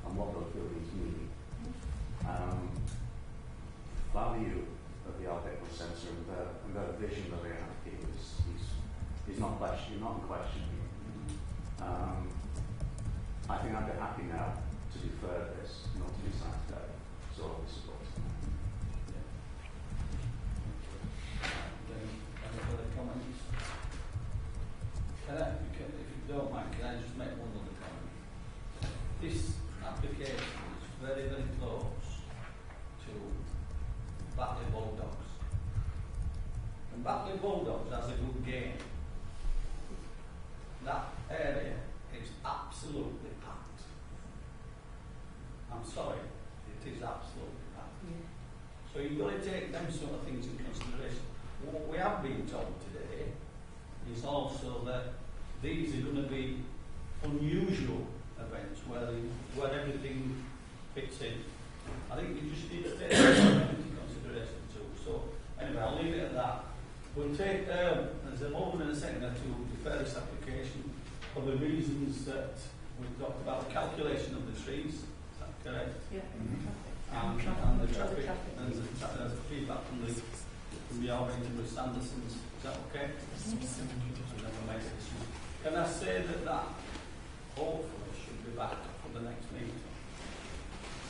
and what those buildings mean, value of the Art Deco Centre and their vision that they have here is not in question. I think I'd be happy now to defer this, not to decide today. So I'll be supporting Any further comments? If you don't mind, can I just make one other comment? This application is very, very close to Batley Bulldogs. And Batley Bulldogs has a good game. That area is absolutely packed. I'm sorry, it is absolutely packed. So you've got to take them sort of things in consideration. What we have been told today is also that these are going to be unusual events where everything fits in. I think you just need to take that into consideration too. So anyway, I'll leave it at that. We'll take as a moment and a second to defer this application for the reasons that we've talked about, the calculation of the trees. Is that correct? Yeah. And the traffic and the feedback from the Alvington with Sandersons. Is that okay? And then we'll make a decision. Can I say that hopefully should be back for the next meeting?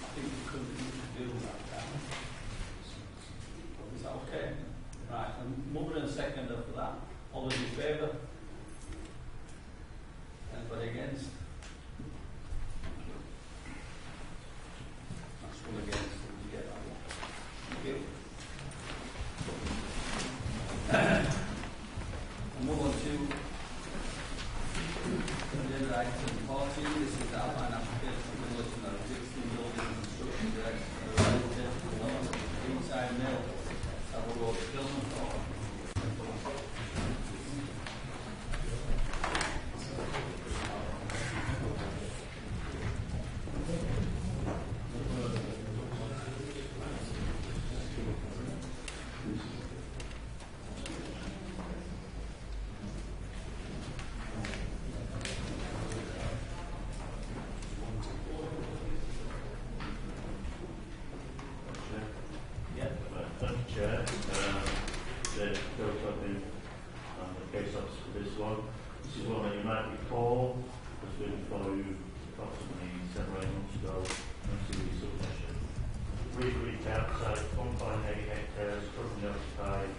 I think we could do that. Is that okay? Right, and mover and seconder for that. All those in favour? Anybody against? That's one against. Did you get that one? Thank you. And move on to agenda item 14. This is the outline application for demolition of existing building construction direction inside mill. have a vote. Gentlemen, Thank you, Chair. I'm the case officer for this one. This is one that you might recall was been before you approximately 7 or 8 months ago. Thanks to the submission. Brief recap: site 1.8 hectares currently occupied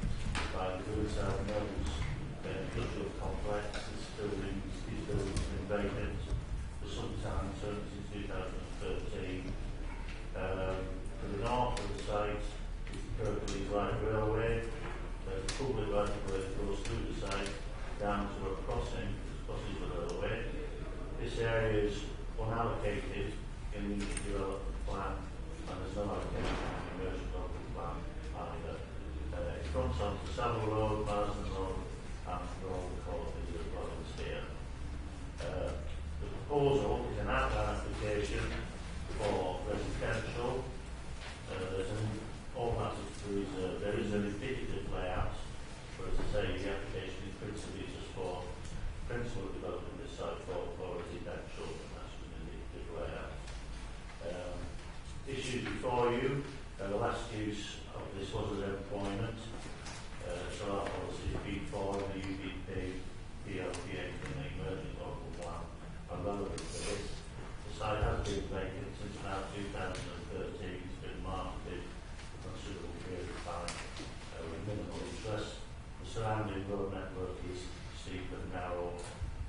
by the Riverside Mills industrial complex. These buildings have been vacant for some time, certainly since 2013. To the north of the site is the Kirklees Light Railway. There's a public right of way that goes through the site down to a crossing that crosses the railway. This area is unallocated in the development plan, and there's no allocation in the commercial development plan either. It fronts onto Savile Road, Marsden Road, and for all the courses as well as here. The proposal is an outline application for residential. All that there is an indicative layout, but as I say, the application is principally just for principal development this site for residential, and that's just an indicative layout. Issues before you, the last use of this was as employment, so our policy is B4 and the UBP, PLPA, and the emerging local plan are relevant to this. The site has been vacant since about 2013. It's been marketed for a considerable period of time with minimal interest. The surrounding road network is steep and narrow,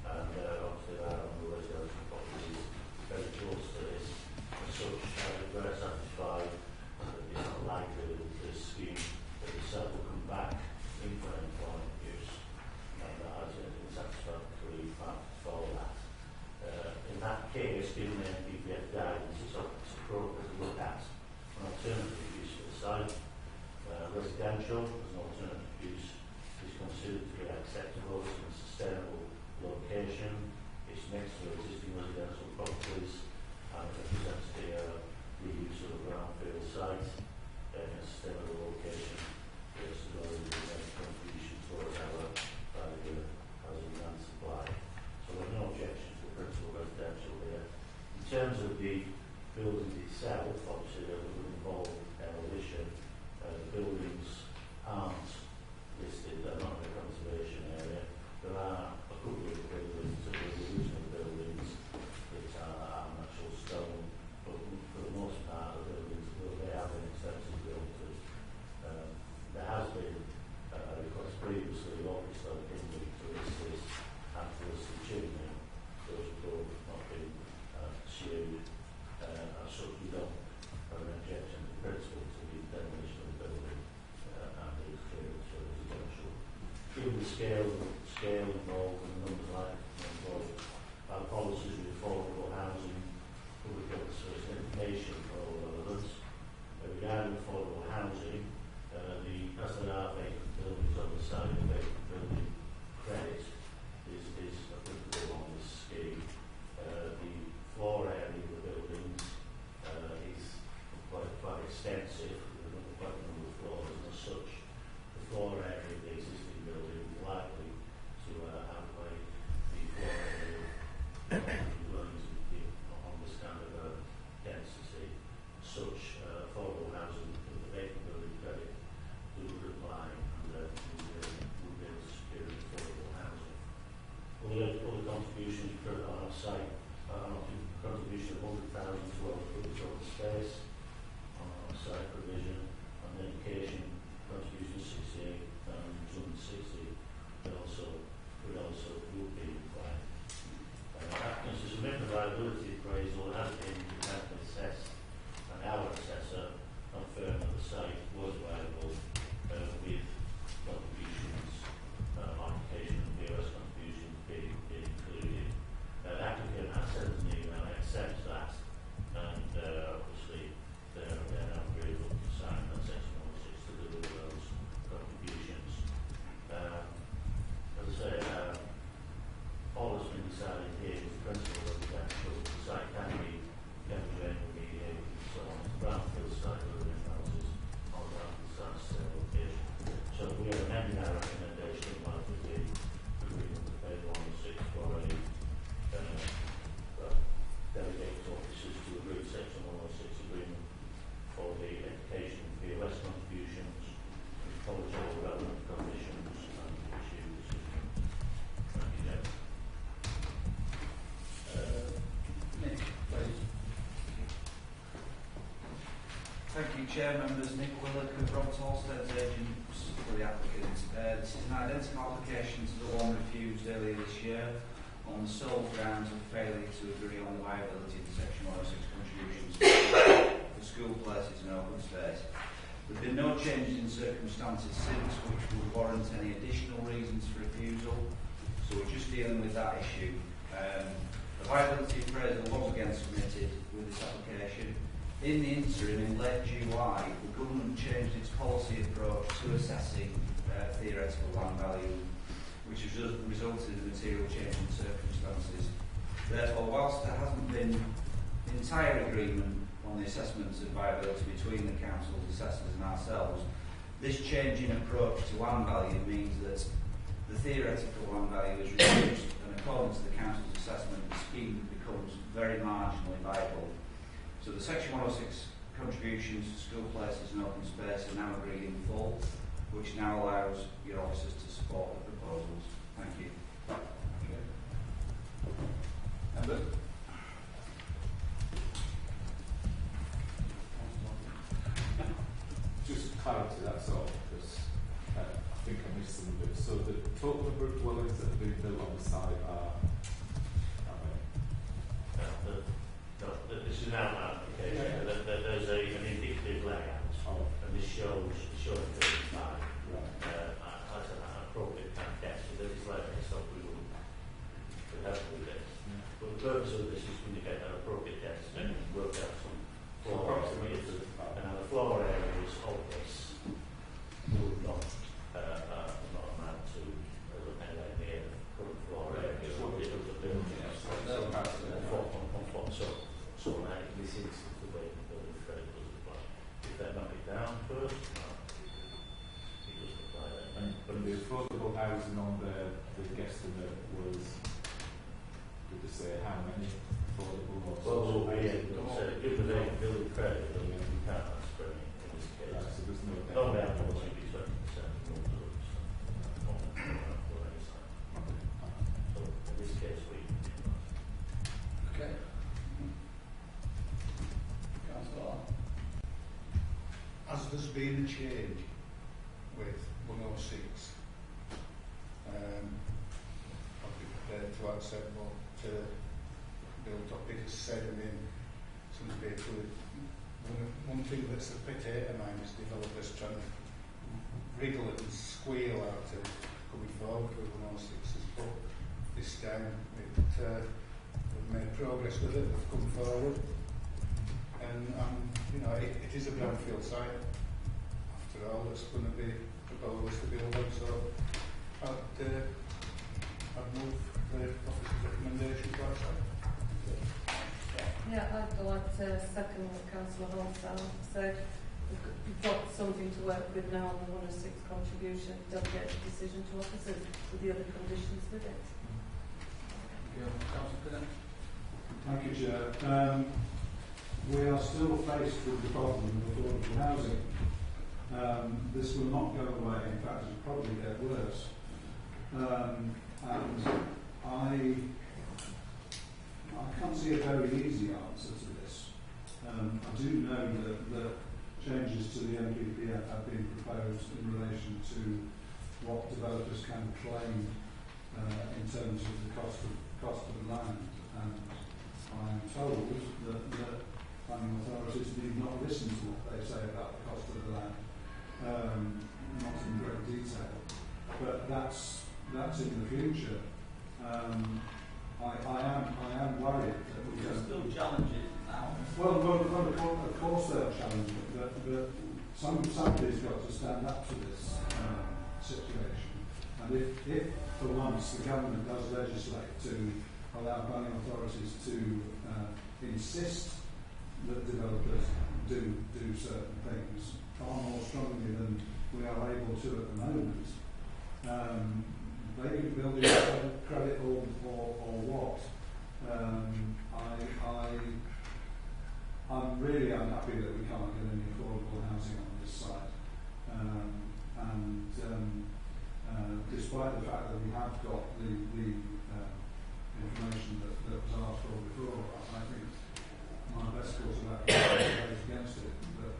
and obviously there are the residential properties very close to this. As such, we're satisfied that it's not likely that this scheme that the site will come back in for employment use, and that has been satisfactory for that. In that case, given the NPPF guidance, it's appropriate to look at an alternative use for the site. Residential as an alternative use is considered to be acceptable as a sustainable location. It's next to existing residential properties, and it represents the use of a brownfield site in a sustainable location. It's a contribution towards our housing and supply. So there's no objection to the principal residential here. In terms of the building itself, obviously there would involve demolition. The buildings aren't listed, they're not in the conservation area. There are a couple of buildings, the original buildings that are natural stone, but for the most part the buildings, they have been extensively altered. There has been a request previously, obviously, to list this and to list the chimney. Those have both not been pursued. As such, we don't have an objection to principle to the demolition of the building and the clearance for residential. Given the scale involved and the numbers likely involved, our policies with affordable housing, public health service information for all relevance. Regarding affordable housing, as there are vacant buildings on the site, the vacant building credit is applicable on this scheme. The floor area of the buildings is quite extensive, with quite a number of floors, and as such, the floor area of the existing building is likely to outweigh the floor area of the dwellings on this kind of density. you, Chair. Members, Nick Willard, Roberts Halstead's agents for the applicant. This is an identical application to the one refused earlier this year on the sole grounds of failure to agree on the viability of the Section 106 contributions for school places and open space. There have been no changes in circumstances since which would warrant any additional reasons for refusal, so we're just dealing with that issue. The viability appraisal was again submitted with this application. In the interim, in late July, the government changed its policy approach to assessing theoretical land value, which has resulted in a material change in circumstances. Therefore, whilst there hasn't been entire agreement on the assessments of viability between the councils, assessors and ourselves, this change in approach to land value means that the theoretical land value is reduced, and according to the council's assessment, the scheme becomes very marginally viable. So the Section 106 contributions to school places and open space are now agreed in full, which now allows your officers to support the proposals. Thank you. Amber? Just clarity, that's all, because I think I missed some of it. So the total number of dwellings that have been built on the site are this is an outline application. There's an indicative layout, and this shows the design. As an appropriate kind of guess, so this layout is not we will help with this. But the purpose of this is to indicate an appropriate estimate and work out some floor areas. And now the floor areas of this will not amount to anywhere near the current floor area. It will be the building. So this is the way the building code does apply. If they knock it down first, it doesn't apply then. And the affordable housing on there, the guesstimate was, did they say how many affordable or well, if they building credit, then we can't ask for any in this case. Right, so there's no No, we have to be 20%, not 2%. So in this case, we Okay. As there's been a change with 106, I'd be prepared to accept what Bill Topic has said. I mean, some people, one thing that's a potato mine is developers trying to wriggle and squeal out of coming forward with 106 has put this down. We've made progress with it, we've come forward. And it is a brownfield site. After all, it's going to be proposed to build on. So I'd move the officer's recommendation to accept. Yeah, I'd like to second what Councillor Holsall said. We've got something to work with now on the 106 contribution, delegate the decision to officers with the other conditions with it. Thank you, Chair. We are still faced with the problem of affordable housing. This will not go away. In fact, it will probably get worse. And I can't see a very easy answer to this. I do know that changes to the MPPF have been proposed in relation to what developers can claim in terms of the cost of the land. And I am told that planning authorities need not listen to what they say about the cost of the land, not in great detail, but that's in the future. I am worried that we can still challenge it now. Well, of course they'll challenge it, but somebody's got to stand up to this situation. And if for once the government does legislate to allow planning authorities to insist that developers do certain things far more strongly than we are able to at the moment, they can build credit or what. I'm really unhappy that we can't get any affordable housing on this site. Despite the fact that we have got the information that was asked for before, I think my best course of action against it. But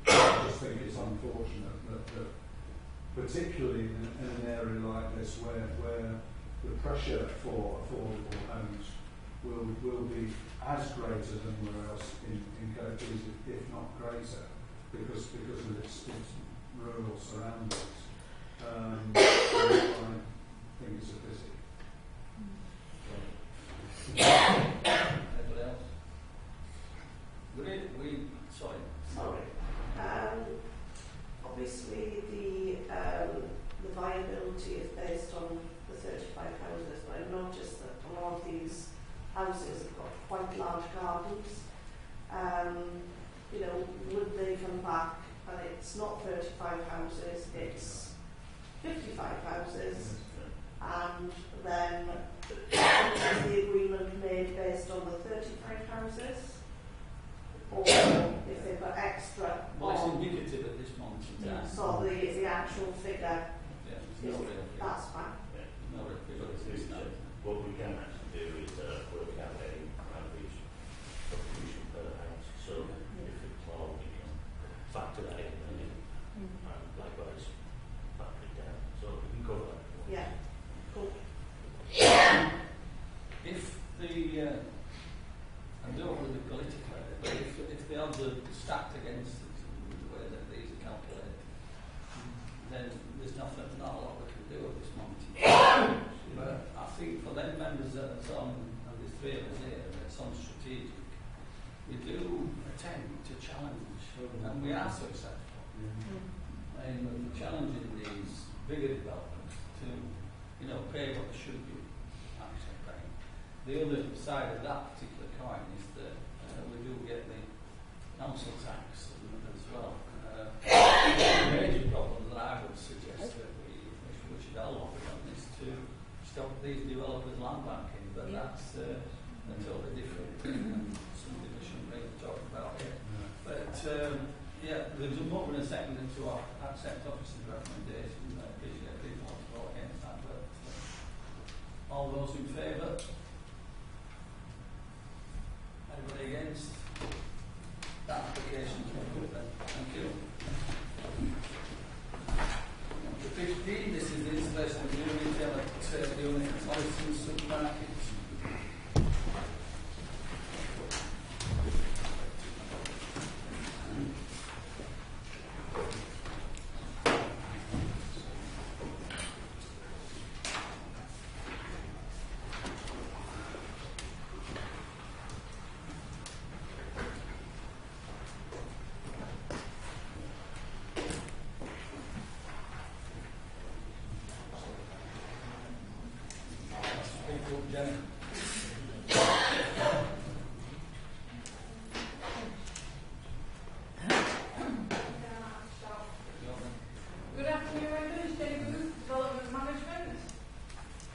I just think it's unfortunate that particularly in an area like this where the pressure for affordable homes will be as great as anywhere else in Kirklees, if not greater, because of its rural surroundings. I think it's a pity. Anybody else? Sorry. Obviously, the viability is based on the 35 houses, but I've noticed that a lot of these houses have got quite large gardens. Would they come back and it's not 35 houses, it's 55 houses, and then is the agreement made based on the 35 houses? Or if they've got extra? Well, it's indicative at this moment in time. So the actual figure, that's fine. No real figure. What we can actually do is work out a average contribution per house. So if it's low, we can factor that in and likewise factor it down. So we can cover that. Yeah. Cool. If I don't want to be political, but if the odds are stacked against it, the way that these are calculated, then there's not a lot we can do at this moment in time. But I think for them members that are on, and there's three of us here, that's on strategic, we do attempt to challenge, and we are successful. And we're challenging these bigger developments to, pay what they should be actually paying. The other side of that particular coin is that we do get the council tax as well. The major problem that I would suggest that we should all offer on is to stop these developers land banking, but that's totally different. Something we shouldn't really talk about here. But there's a movement and a second to our accept officer's recommendation. I appreciate people want to vote against that, but all those in favour? Anybody against? That application is good then. Thank you. Number 15, this is the installation of new retail unit licensed supermarkets. Jenny. Good afternoon, members. Jenny Booth, Development Management.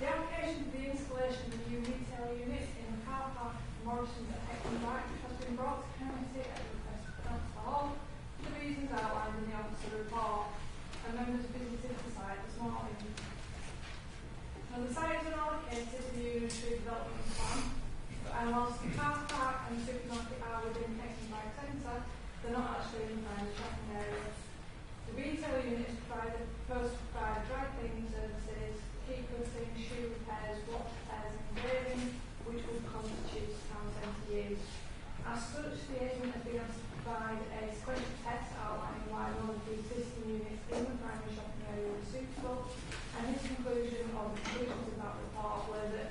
The application for the installation of a new retail unit in the car park at Morrison's at Hexham Bike has been brought to Council at the request of Council Hall for the reasons outlined in the officer report, and members visited the site this morning. Now, the site has been allocated to the unitary development plan, and whilst the car park and supermarket are within Hexham Bike Centre, they're not actually in the shopping area. The retail units provide dry cleaning services, keep cutting, shoe repairs, watch repairs and engraving, which would constitute town centre use. As such, the agent has been asked to provide a sequential test outlining why none of the existing units in the primary shopping area were suitable, and his conclusion or the conclusions of that report were that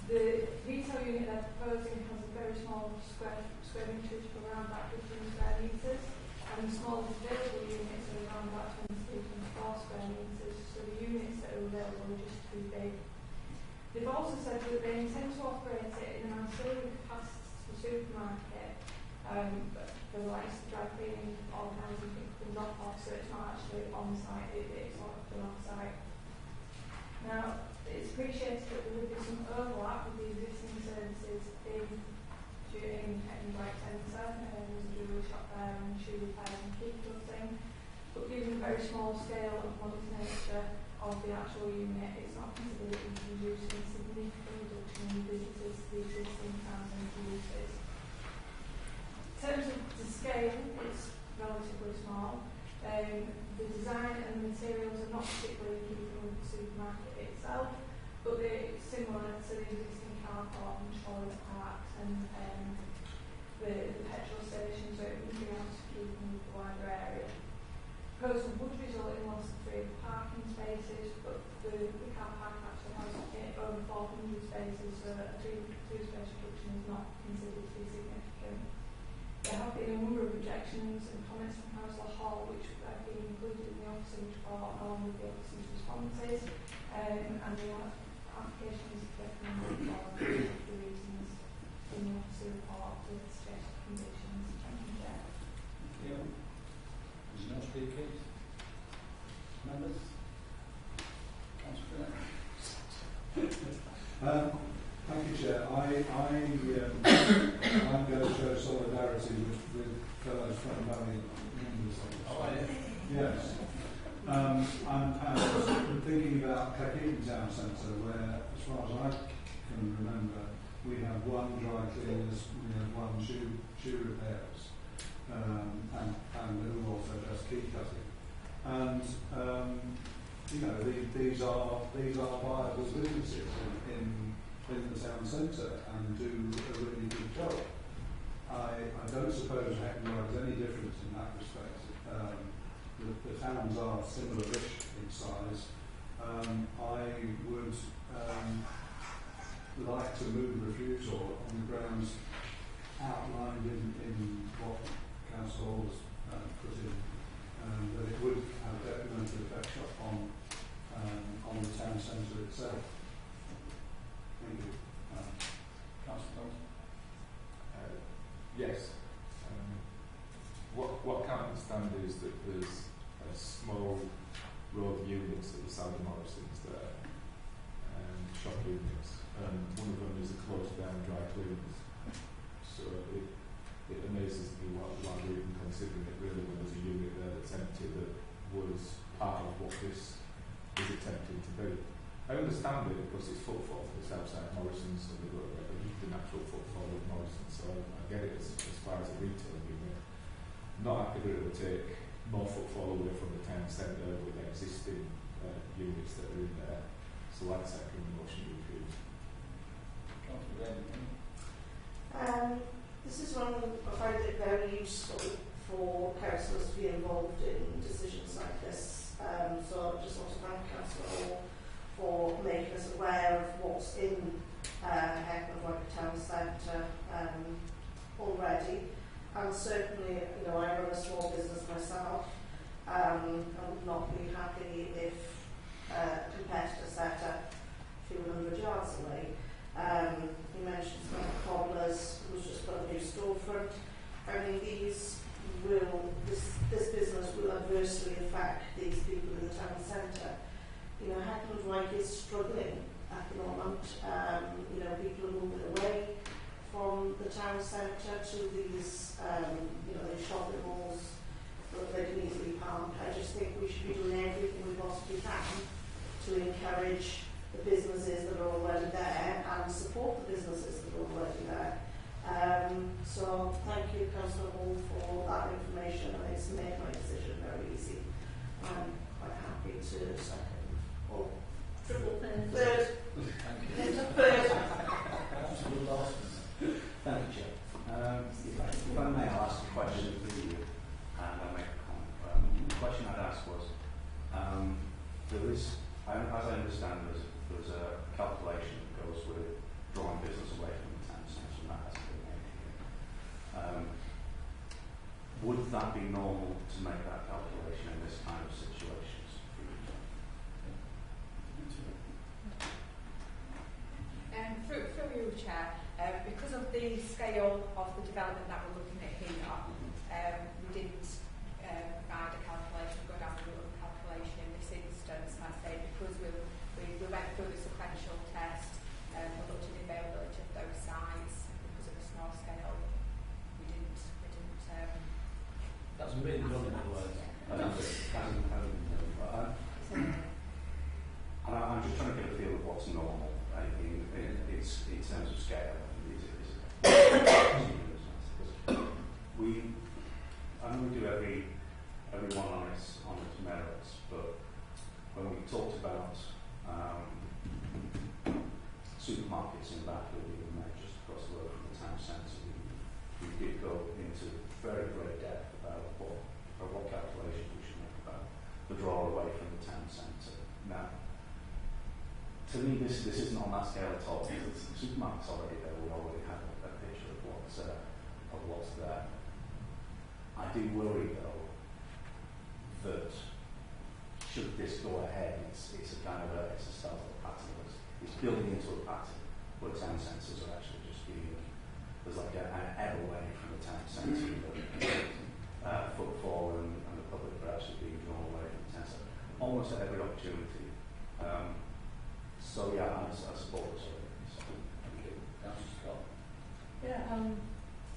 the retail unit they're proposing has a very small square meterage of around about 15 square metres, and the smallest available units are around about 23.4 square metres, so the units that are available are just too big. They've also said that they intend to operate it in an ancillary capacity to the supermarket, for the likes of dry cleaning, organising, picking up off, so it's not actually on site, it's sort of done off site. Now, it's appreciated that there would be some overlap with the existing services in Hexham Bike Centre, there's a jewellery shop there and shoe repairs and keep cutting, but given the very small scale and commodity nature of the actual unit, it's not considered introducing significant reduction in visitors to the existing town centre uses. In terms of the scale, it's relatively small. The design and the materials are not particularly in keeping with the supermarket itself, but they're similar to the existing car park and trolley parks and the petrol stations, so it would be able to keep in with the wider area. Proposal would result in loss of 3 parking spaces, but the car park actually has over 400 spaces, so a two-space reduction is not considered to be significant. There have been a number of objections and comments from Councillor Hall, which have been included in the officer's report along with the officer's responses, and the application is recommended for the reasons in the officer's report with suggested conditions. Thank you, Chair. Thank you. There's no speakers? Members? Councillor Thank you, Chair. I'm going to show solidarity with fellows from Valley members. Oh, are you? Yes. I'm thinking about Kirklees Town Centre, where, as far as I can remember, we have one dry cleaners, we have one shoe repairs, and who also does key cutting. And you know, these are viable businesses in the town centre and do a really good job. I don't suppose Heckenroyd is any different in that respect. The towns are similar-ish in size. I would like to move refusal on the grounds outlined in what Council Hall has put in, that it would have a detrimental effect on the town centre itself. Thank you. Councillor Yes. What I can't understand is that there's a small row of units at the side of Morrison's there, shop units, and one of them is a closed down dry cleaners. So it amazes me why we're even considering it really when there's a unit there that's empty that was part of what this is attempting to be. I understand it because it's footfall, it's outside Morrison's, and they've got the natural footfall of Morrison's, so I get it as far as a retail unit. Not happy that it would take more footfall away from the town centre with existing units that are in there, so I'd second the motion to refuse. This is one I find it very useful for councillors to be involved in decisions like this. So I just want to thank Councillor Hall for making us aware of what's in Heckenroyd Town Centre already. And certainly, you know, I run a small business myself. I would not be happy if a competitor set up a few hundred yards away. You mentioned some cobblers who's just got a new storefront. I mean, this business will adversely affect these people in the town centre. You know, Heckenroyd is struggling at the moment. You know, people are moving away from the town centre to these, you know, these shopping malls that they can easily park. I just think we should be doing everything we possibly can to encourage the businesses that are already there and support the businesses that are already there. So thank you, Councillor Hall, for that information, and it's made my decision very easy. I'm quite happy to second or triple third. Third. Thank you, Chair. If I may, I'll ask a question for you and I'll make a comment. The question I'd ask was, there is, as I understand, there's a calculation that goes with drawing business away from the town centre, and that hasn't been made here. Would that be normal to make that calculation in this kind of situations? Through you, Chair, because of the scale of the development that we're looking at here, we didn't provide a calculation, go down the route of calculation in this instance. And I say because we went through the sequential test, we looked at the availability of those sites, and because of the small scale, we didn't. That's really good in other words. to me, this isn't on that scale at all. The supermarket's already there. We already have a picture of what's there. I do worry though that should this go ahead, it's a kind of a start of a pattern. It's building into a pattern where town centres are actually just being, there's like an ebb away from the town centre, footfall and the public are actually being drawn away from the town centre almost at every opportunity. So yeah, I support this. Thank you. Councillor Scott. Yeah,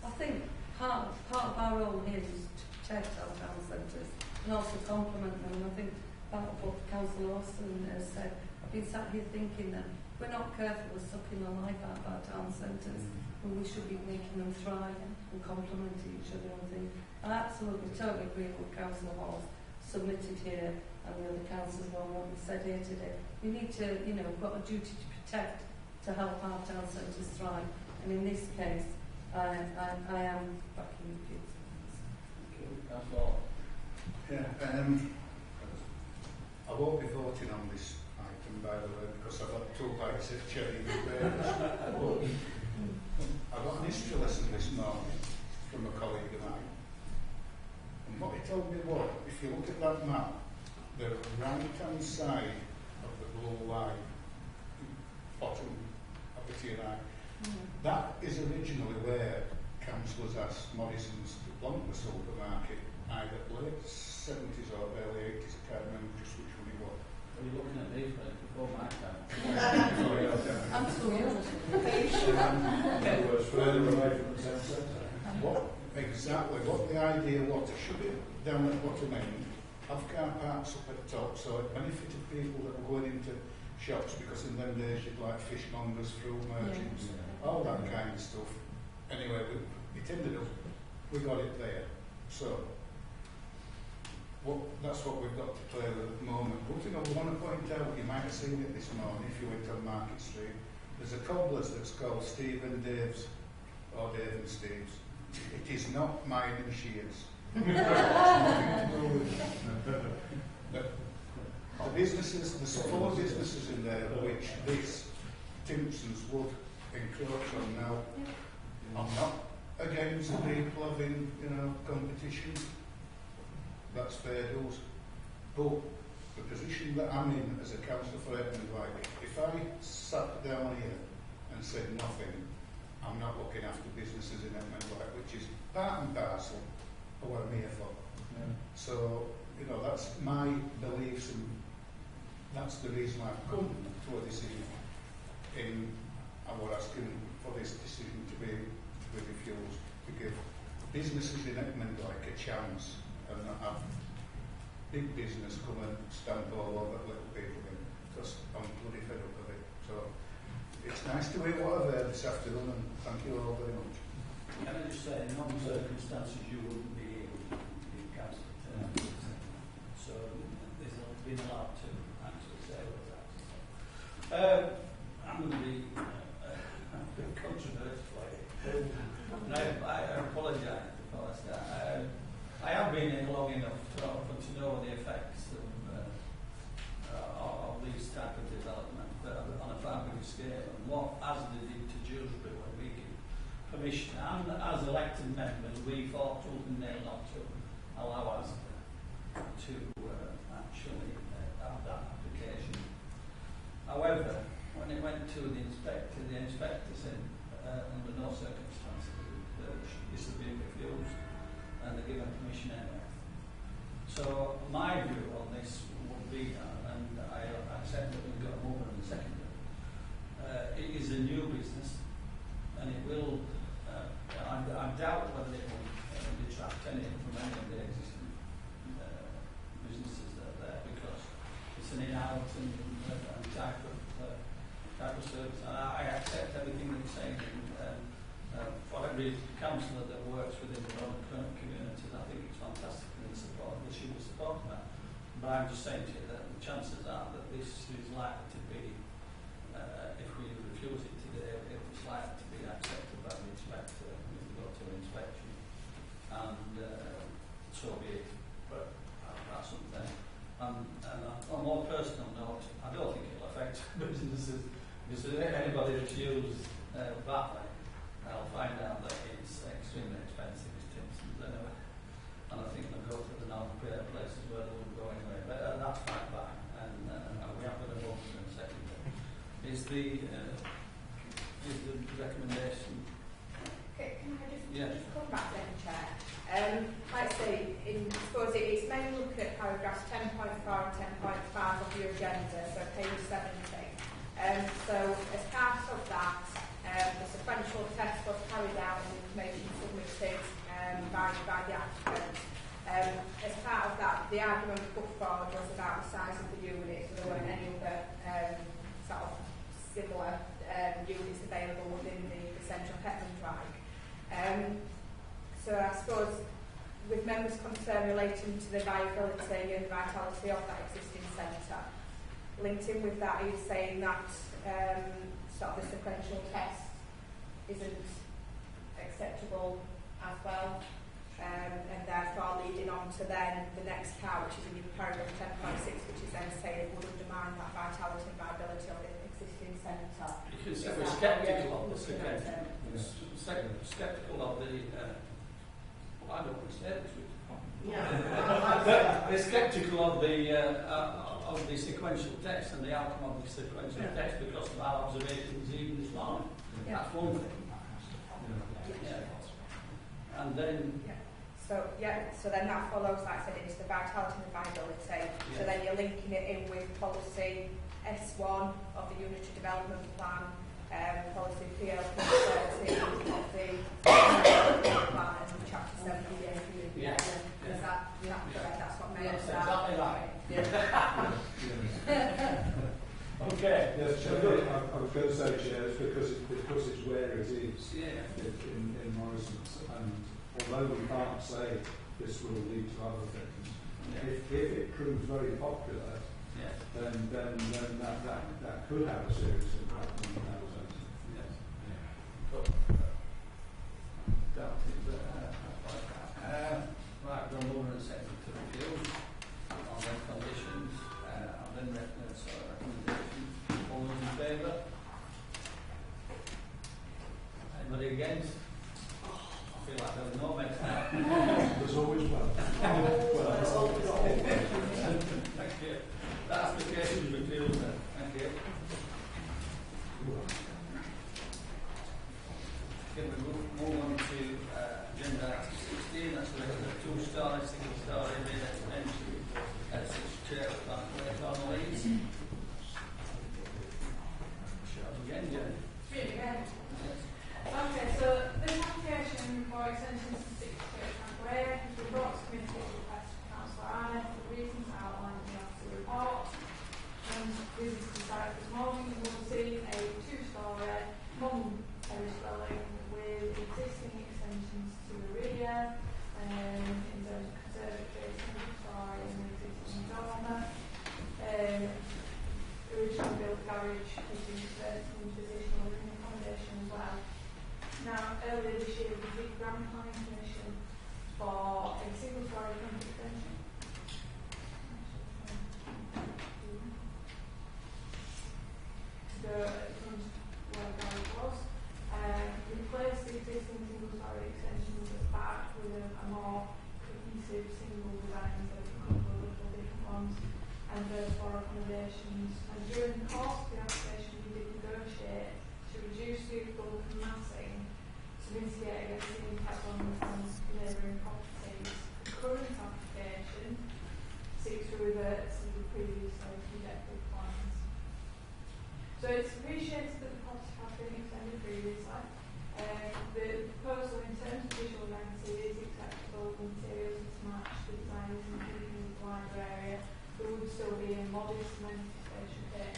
I think part of our role here is to protect our town centres and also complement them. And I think part of what Councillor Austin has said, I've been sat here thinking that if we're not careful, we're sucking the life out of our town centres, and we should be making them thrive and complement each other. And things. I absolutely totally agree with Councillor Hall submitted here and the other councillors on what we said here today. We need to, we've got a duty to protect, to help our town centres thrive. And in this case, I am backing the kids. Thank you. Councillor. Yeah, I won't be voting on this item, by the way, because I've got 2 bites of cherry berries. I got an history lesson this morning from a colleague of mine. And what he told me was, if you look at that map, the right-hand side of the blue line, bottom of it to your right, that is originally where councillors asked Morrison's to plonk the supermarket, either late 70s or early 80s, I can't remember just which one it was. Are you looking at these ones before my time? Sorry, I'm too young. Further away from the town centre. What the idea was, it should be down at the bottom end, have car parks up at the top, so it benefited people that were going into shops, because in them days you'd like fishmongers, fruit merchants, all that kind of stuff. Anyway, it ended up, we got it there. So, that's what we've got to play with at the moment. One thing I want to point out, you might have seen it this morning if you went on Market Street, there's a cobbler's that's called Steve and Dave's, or Dave and Steve's. It is not mine and Shears. The businesses, there's 4 businesses in there which this Timpson's would encroach on now. I'm not against people having, competition. That's fair dues. But the position that I'm in as a councillor for Edmund White, if I sat down here and said nothing, I'm not looking after businesses in Edmund White, which is part and parcel of what I'm here for. So, that's my beliefs, and that's the reason I've come to a decision and we're asking for this decision to be refused, to give businesses in Edmund like a chance and not have big business come and stamp all over little people in, because I'm bloody fed up of it. So it's nice to hear what I've heard this afternoon, and thank you all very much. Can I just say, in normal circumstances you wouldn't be able to be councillor. So there's been allowed to actually say what that. I'm going to be a bit controversial, and I apologise before I start. I have been here long enough to know the effects of these type of development, but on a far bigger scale. And what Asda did to Dewsbury when we give permission, and as elected members, we fought tooth and nail not to allow Asda to actually have that application. However, when it went to the inspector said under no circumstances this would be refused, and they're given permission anyway. So my view on this would be, and I accept that we've got a movement in the second it is a new business, and it will, I doubt whether it will detract anything from any of the existing businesses that are there, because it's an in-out and type of service. And I accept everything that you're saying, and for every councillor that works within their own current communities, I think it's fantastic and they should be supporting that. But I'm just saying to you that the chances are that this is likely to be, if we refuse it today, it's likely to be accepted by the inspector if we go to an inspection. And so be it. But that's something. And on a more personal note, I don't think it'll affect affect businesses. Because if anybody that's used Batley, I'll find out that it's extremely expensive, it's Timpson's anyway. And I think they'll go to the non-prayer places where they wouldn't go anyway. But that's fine by, and we have got a vote in a second. Is the recommendation? Okay, can I Yeah. just come back then, Chair? Like I say, I suppose it's mainly looking at paragraphs 10.4 and 10.5 of your agenda, so page 70. So as part of that, the sequential test was carried out and information submitted by the applicant. As part of that, the argument put forward was about the size of the unit, so there weren't any other sort of similar units available within the central Hetland Drive. So I suppose with members' concern relating to the viability and vitality of that existing centre, linked in with that, he's saying that sort of the sequential test isn't acceptable as well, and therefore leading on to then the next part, which is in paragraph 10.6, which is then saying it would undermine that vitality and viability of the existing centre. Because we're sceptical of the sceptical of the I don't want to say this. We're sceptical of the sequential test and the outcome of the sequential test because of our observations even this morning. That's one thing. And then so then that follows, like I said, into the vitality and the viability. So then you're linking it in with policy S1 of the unitary development plan, policy PLP 13 of the plan, and chapter 7 of the APU. Is that correct? That's what makes that. Exactly right. Okay. Yes, Chair, I was going to say, Chair, it's because it's where it is in Morrison's, and although we can't say this will lead to other things, if it proves very popular, then that could have a serious impact on the housing. Yes. But that is right. We'll move on to review on the conditions. And then recommendation. All those in favour? Anybody against? I feel like there's no next now. There's always one. Thank you. That application is reviewed then. Thank you. Can we move on to agenda item 16? That's the two-story, single-story main extension at 6 Chair on Leeds. Again, Jen. Okay, so this application for extension to 6 Way has been brought to committee at the request of Councillor Arnott for the reasons outlined in the officer report. And visitors to site this morning will see a two-story terrace dwelling with existing extensions to the rear, in terms of conservatory, single-story and existing dormer. Original built garage has been converted into additional living accommodation as well. Now, earlier this year we did grant planning permission for a single-story front extension. To go front where the garage was. Replace the existing single-story extension with a back with a more cohesive single design, so a couple of little different ones, and for accommodations. And during the course of the application, we did negotiate to reduce the bulk and massing to mitigate against the impact on neighbouring properties. The current application seeks to revert to the previously rejected plans. So it's appreciated that the property has been extended previously. The proposal in terms of visual density is acceptable, the materials to match the design is included in the wider area. There would still be a modest manifestation here.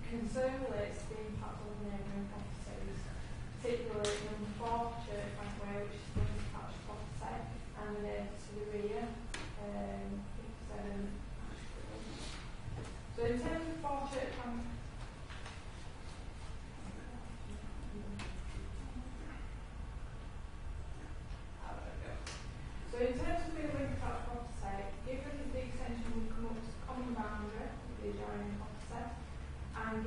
Concern relates to the impact on neighbouring properties, particularly number 4 Church Bank Way, which is the detached property, and the neighbour to the rear, 57 Ashfield. So in terms of 4 Church Bank, so in terms of the detached property, given the extension would come up to the common boundary of the adjoining property, and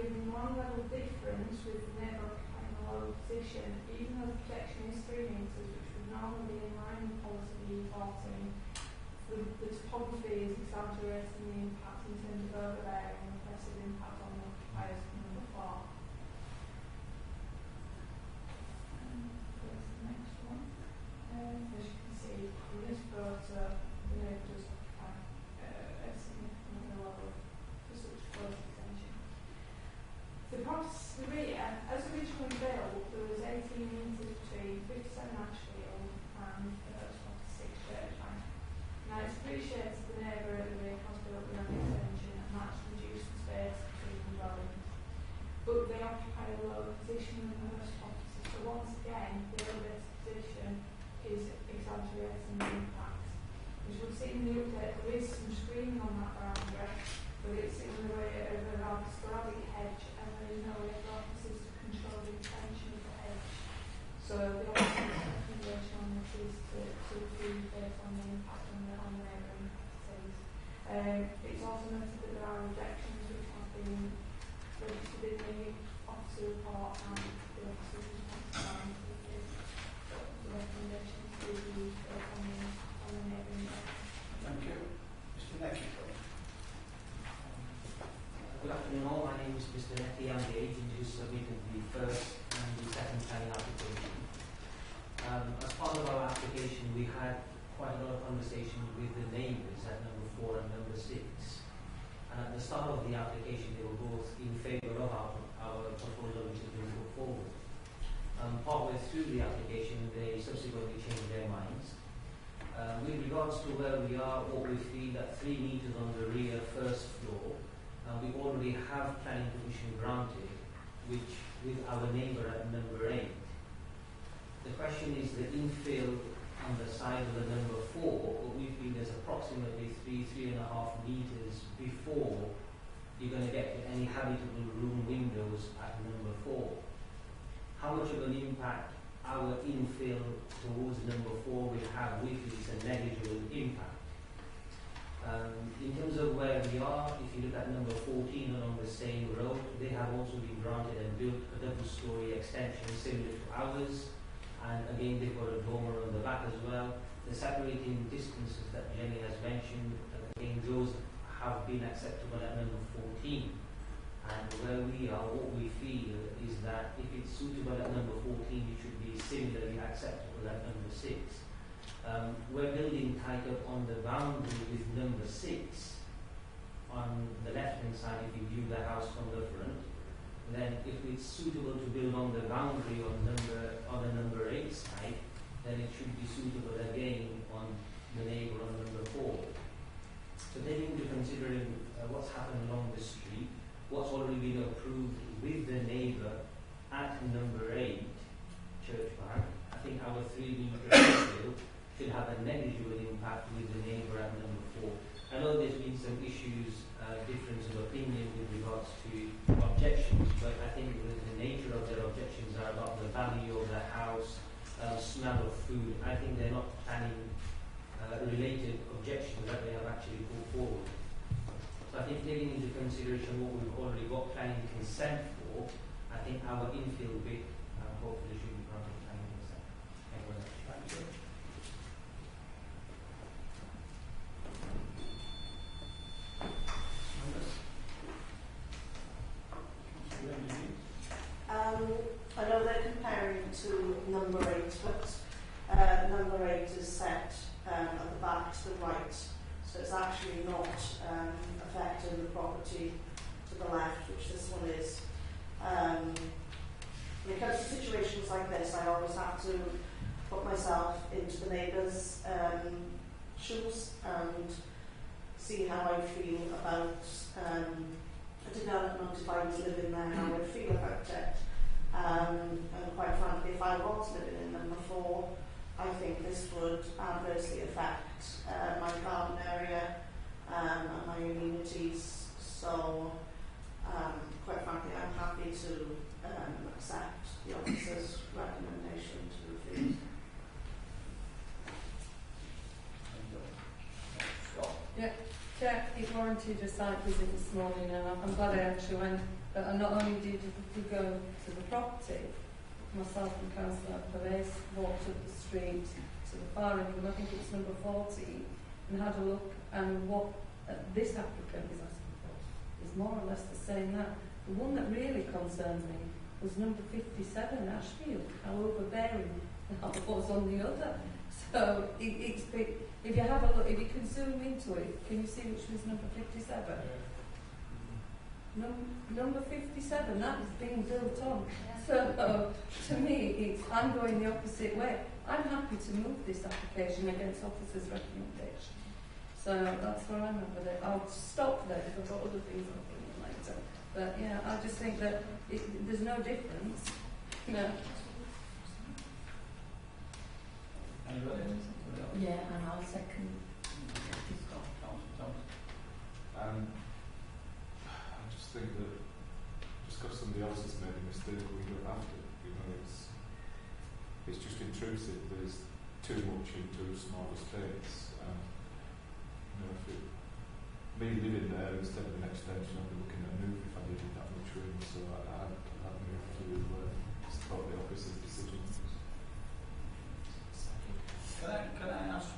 exaggerating the impact in terms of overlaying and oppressive impact on the occupiers for number 4. Here's the next one. As you can see, in this photo, the neighbour does occupy a significant level for such close extension. The rear, as originally built, there was 18 metres between 57 Ashfield and 46 Churchbank. Now it's appreciated the neighbour at the rear has built an extension and that's reduced the space between the dwellings. But they occupy a lower position than the host property, so once again the elevated position is exaggerating the impact. As you'll see in the update, there is some screening on that boundary, but it's in the way of a rather sporadic hedge and there is no way for officers to control the extension of the hedge. So the officer's recommendation on this is to approve based on the impact on the neighbouring properties. It's also noted that there are objections which have been registered in the officer report and the officer's response to the recommendation is to be used based on the neighbouring properties. Thank you. Mr. Necky. Good afternoon all, my name is Mr. Necky. I'm the agent who submitted the first and the second planning application. As part of our application, we had quite a lot of conversation with the neighbours at number 4 and number 6. And at the start of the application, they were both in favour of our proposal which has been put forward. Partway through the application, they subsequently changed their minds. With regards to where we are, what we feel that 3 metres on the rear first floor, we already have planning permission granted, which with our neighbour at number 8. The question is the infill on the side of the number 4, what we feel is approximately 3.5 metres before you're going to get to any habitable room windows at number 4. How much of an impact our infill towards number 4 will have with is a negligible impact. In terms of where we are, if you look at number 14 along the same road, they have also been granted and built a double-storey extension similar to ours, and again they've got a dormer on the back as well. The separating distances that Jenny has mentioned, again those have been acceptable at number 14. And where we are, what we feel is that if it's suitable at number 14, it should be similarly acceptable at number 6. We're building tight up on the boundary with number 6 on the left-hand side if you view the house from the front. Then if it's suitable to build on the boundary on the number 8 side, then it should be suitable again on the neighbour on number 4. So taking into considering what's happened along the street, what's already been approved with the neighbour at number 8 Churchbank, I think our 3-metre bill should have a negligible impact with the neighbour at number 4. I know there's been some issues, difference of opinion with regards to objections, but I think the nature of their objections are about the value of the house, smell of food. I think they're not planning related objections that they have actually put forward. So I think taking into consideration what we've already got planning consent for, I think our infill bit hopefully should be granted planning consent. Thank you very much. Thank you. I know they're comparing to number 8, but number 8 is set at the back to the right, so it's actually not affecting the property to the left, which this one is. When it comes to situations like this, I always have to put myself into the neighbour's shoes and see how I feel about a development if I was living there, how I would feel about it. And quite frankly, if I was living in number 4, I think this would adversely affect my garden area and my amenities. So, quite frankly, I'm happy to accept the officer's recommendation to refuse. Yeah, Jack, it warranted a site visit this morning, and I'm glad I actually went. But I not only did we go to the property, myself and Councillor Perez walked up the street to the far end, and I think it's number 40, and had a look and what that this applicant is asking for is more or less the same that. The one that really concerned me was number 57, Ashfield, how overbearing that was on the other. So if you have a look, if you can zoom into it, can you see which was number 57? Number 57, that is being built on. So to me, I'm going the opposite way. I'm happy to move this application against officer's recommendation. So that's where I'm at with it. I'll stop there if I've got other things I'll bring in later. But yeah, I just think that there's no difference. No. Yeah, and I'll second. I just think that just because somebody else has made a mistake, we don't have to. You know, it's just intrusive. There's too much into smaller space. You know, me living there instead of an extension, I'd be looking at a move if I needed that much room. So I'd move to support the officer's decision. Can I ask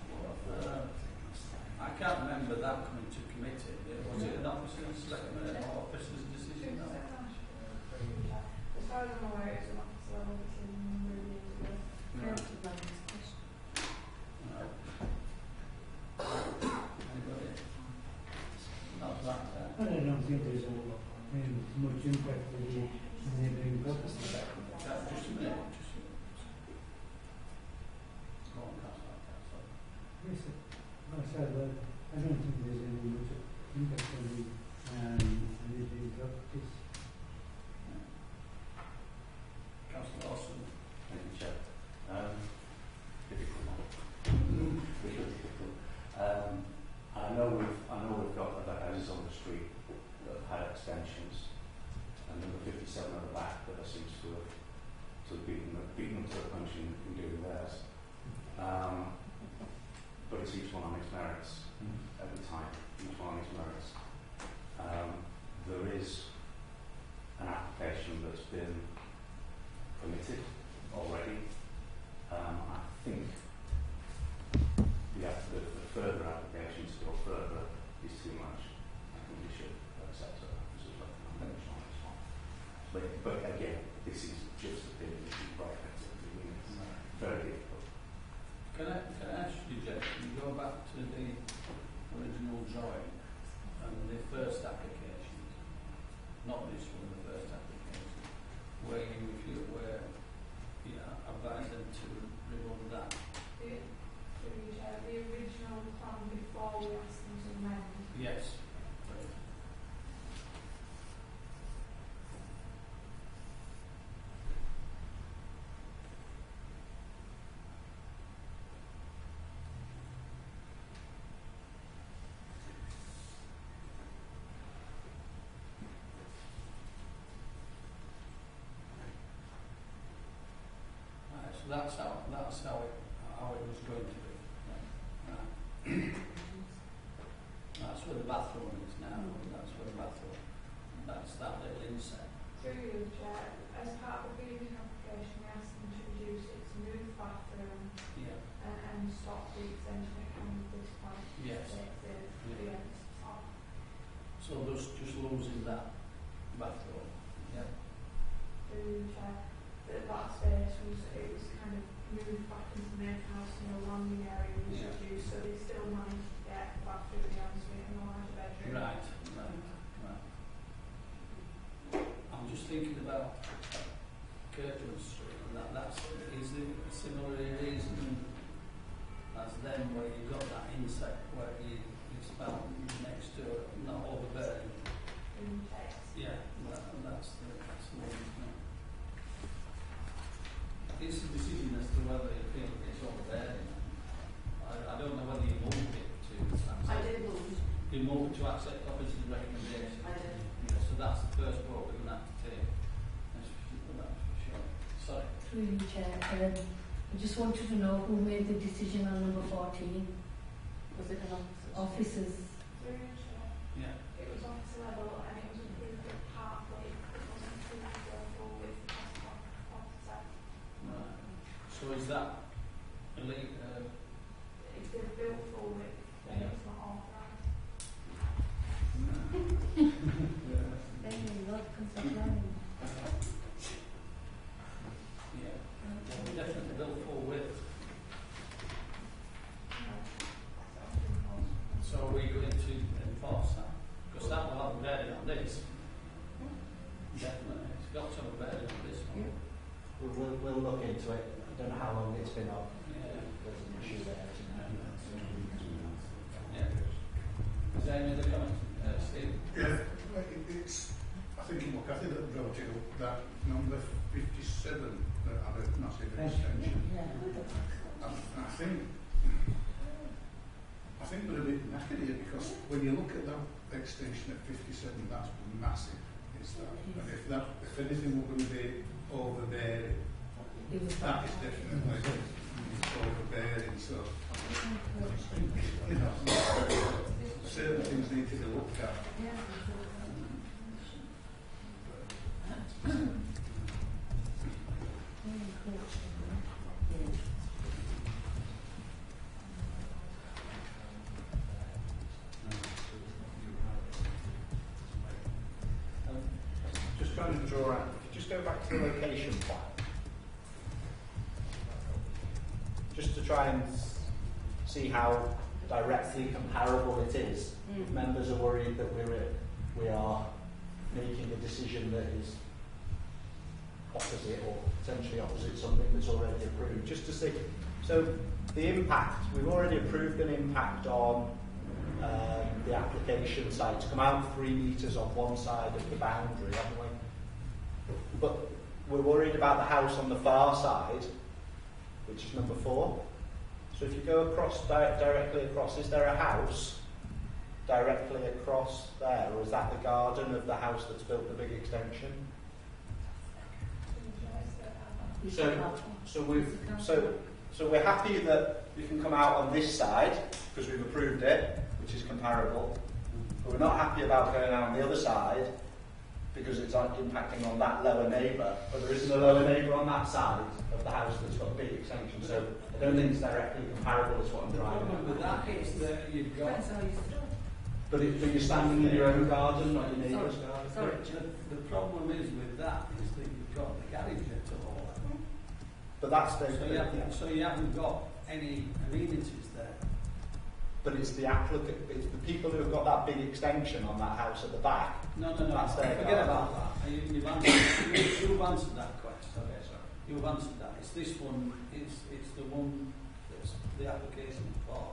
I can't remember that coming to committee. Was it an officer's recommendation or officer's decision? No. As far as I'm aware, it's an officer level decision a number of years ago. Anybody? Not that. I don't think there's much impact on the neighbouring properties. Just a minute. Go on, Councillor. Yes, sir. I don't think there's any much impact on the neighbouring properties. Councillor Lawson. Thank you, Chair. Difficult one. Really difficult. I know we've got other houses on the street that have had extensions, and number 57 at the back that seems to have beaten them to the punch in doing theirs. But it's each one on its merits every time. Each one on its merits. There is an application that's been permitted already. I think the further application to go further is too much. I think we should accept it as a recommendation on this one. But again, this is just opinion. It's very difficult. Can I ask you, Jeff, can you go back to the original drawing and the first application, not this one, the first application, where you advise them to remove that? The original plan before we asked them to amend. Yes. So that's how it was going to be. That's where the bathroom is now. That's where the bathroom. That's that little inset. Through you, Chair, as part of the previous application, we asked them to reduce it to move the bathroom and stop the extension at this point. Yes. So just losing that bathroom. Yeah. Through you, Chair, that space was kind of moved back into the main house and the landing area was reduced, so they still managed to get the bathroom, the ensuite and the larger bedroom. Right. I'm just thinking about Kirklees Street, and is it similarly reason as then where you got that inset where it's about next to not overbearing. Yeah, that's the one, isn't it? It's a decision as to whether you feel it's overbearing. I don't know whether you moved it to accept. I did move it. You moved it to accept officer's recommendation. I did. Yeah, so that's the first vote we're going to have to take. That's for sure. Sorry. Through you, Chair. I just wanted to know who made the decision on number 14. Was it an officer's? Through you, Chair. Yeah. It was officer level and it was approved at partly. It wasn't approved to go forward with officer. Right. So is that elite? If they're built forward, then it's not authorised. force that, because that will have a bearing on this. Definitely, it's got to have a bearing on this one. We'll look into it. I don't know how long it's been on. Yeah. There's an issue there. Yeah. Is there any other comments, Steve? Yeah, I think it was Cathy that brought it up, that number 57 that had a massive extension. I think we're a bit knackered here, because when you look at that extension at 57, that's massive, is that? And if anything we're going to be overbearing, that is definitely overbearing. So, you know, certain things need to be looked at. Just trying to draw out. Just go back to the location plan. Just to try and see how directly comparable it is. Members are worried that we are making a decision that is opposite or potentially opposite something that's already approved. Just to see. So the impact, we've already approved an impact on the application site to come out 3 metres on one side of the boundary, haven't we? But we're worried about the house on the far side, which is number 4. So if you go across, directly across, is there a house directly across there, or is that the garden of the house that's built the big extension? So we're happy that you can come out on this side because we've approved it, which is comparable. But we're not happy about going out on the other side because it's impacting on that lower neighbour. But there isn't a lower neighbour on that side of the house that's got a big extension. So I don't think it's directly comparable is what I'm trying to But that is that you've got. But you're standing in your own garden, not your neighbour's garden. Sorry. The problem is with that is that you've got the garage at all. But that's the so you haven't got any amenities there. But it's the applicant, it's the people who have got that big extension on that house at the back. No. That's their Forget garden. about that. You've answered that question. Okay, sorry. You've answered that. It's this one. It's the one that's the application for.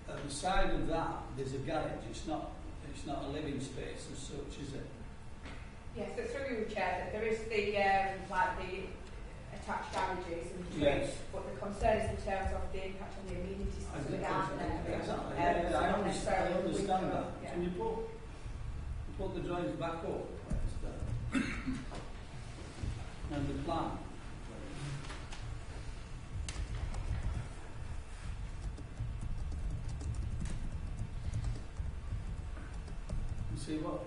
At the side of that, there's a garage. It's not a living space as such, is it? Yes, so through you, Chair, there is the like the attached garages and trees, Yes. but the concern is in terms of the impact on the amenities to the garden area. Exactly. So I not necessarily understand with that. yeah. Can you put the drawings back up? And the plan. You see what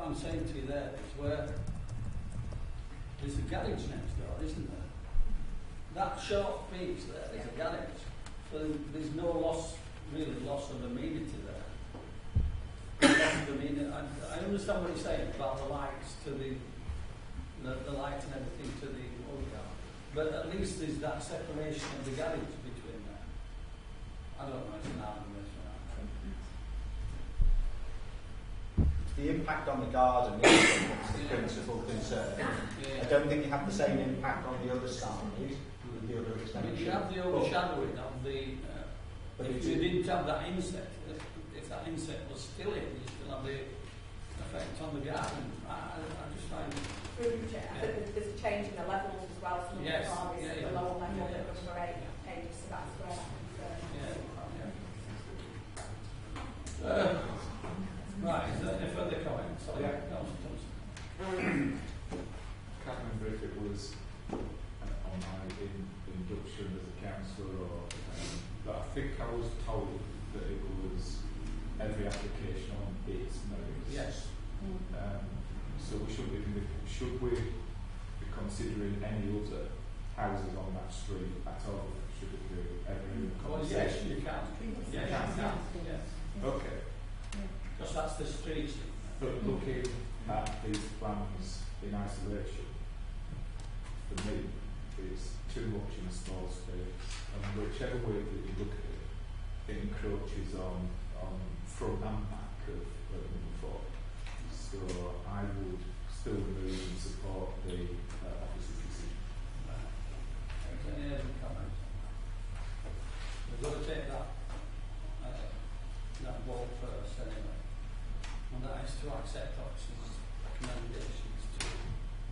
I'm saying to you there is where there's a garage next door, isn't there? That short piece there is a garage. So there's no loss of amenity there. I understand what you're saying about the lights to the lights and everything to the old car. But at least there's that separation of the garage between there. I don't know, it's an argument. The impact on the garden is the principal concern. I don't think you have the same impact on the other side with the other extension. You have the overshadowing of the. But if you didn't have that inset, if that inset was still in, you still have the effect on the garden. I just find. There's a change in the levels as well. Some Yes. of the the lower level of number 8 pages, so that's where that's Right, is there any further comments? Yeah. Thompson. Can't remember if it was on my induction as a councillor but I think I was told that it was every application on its merits. Yes. So should we be considering any other houses on that street at all? Should it be every conversation? Yes, you can. Yes, you can. Yes. Okay. Because that's the street. But looking at these plans in isolation, for me, it's too much in a small space. And whichever way that you look at it, it encroaches on front and back of number 4. So I would still move and support the officer's decision. Any other comments? We've got to take that vote first anyway. And that is to accept officers' recommendations to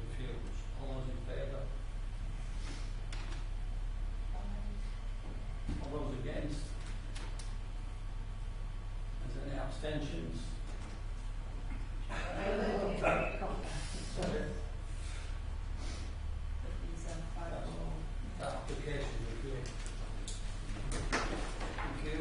refuse. All those in favour? All those against? Is there any abstentions? Sorry. That application is good. Thank you.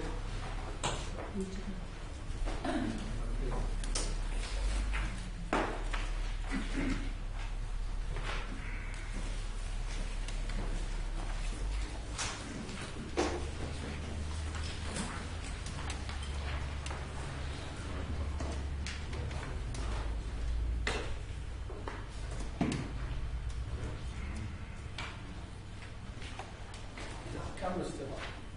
Camera still on.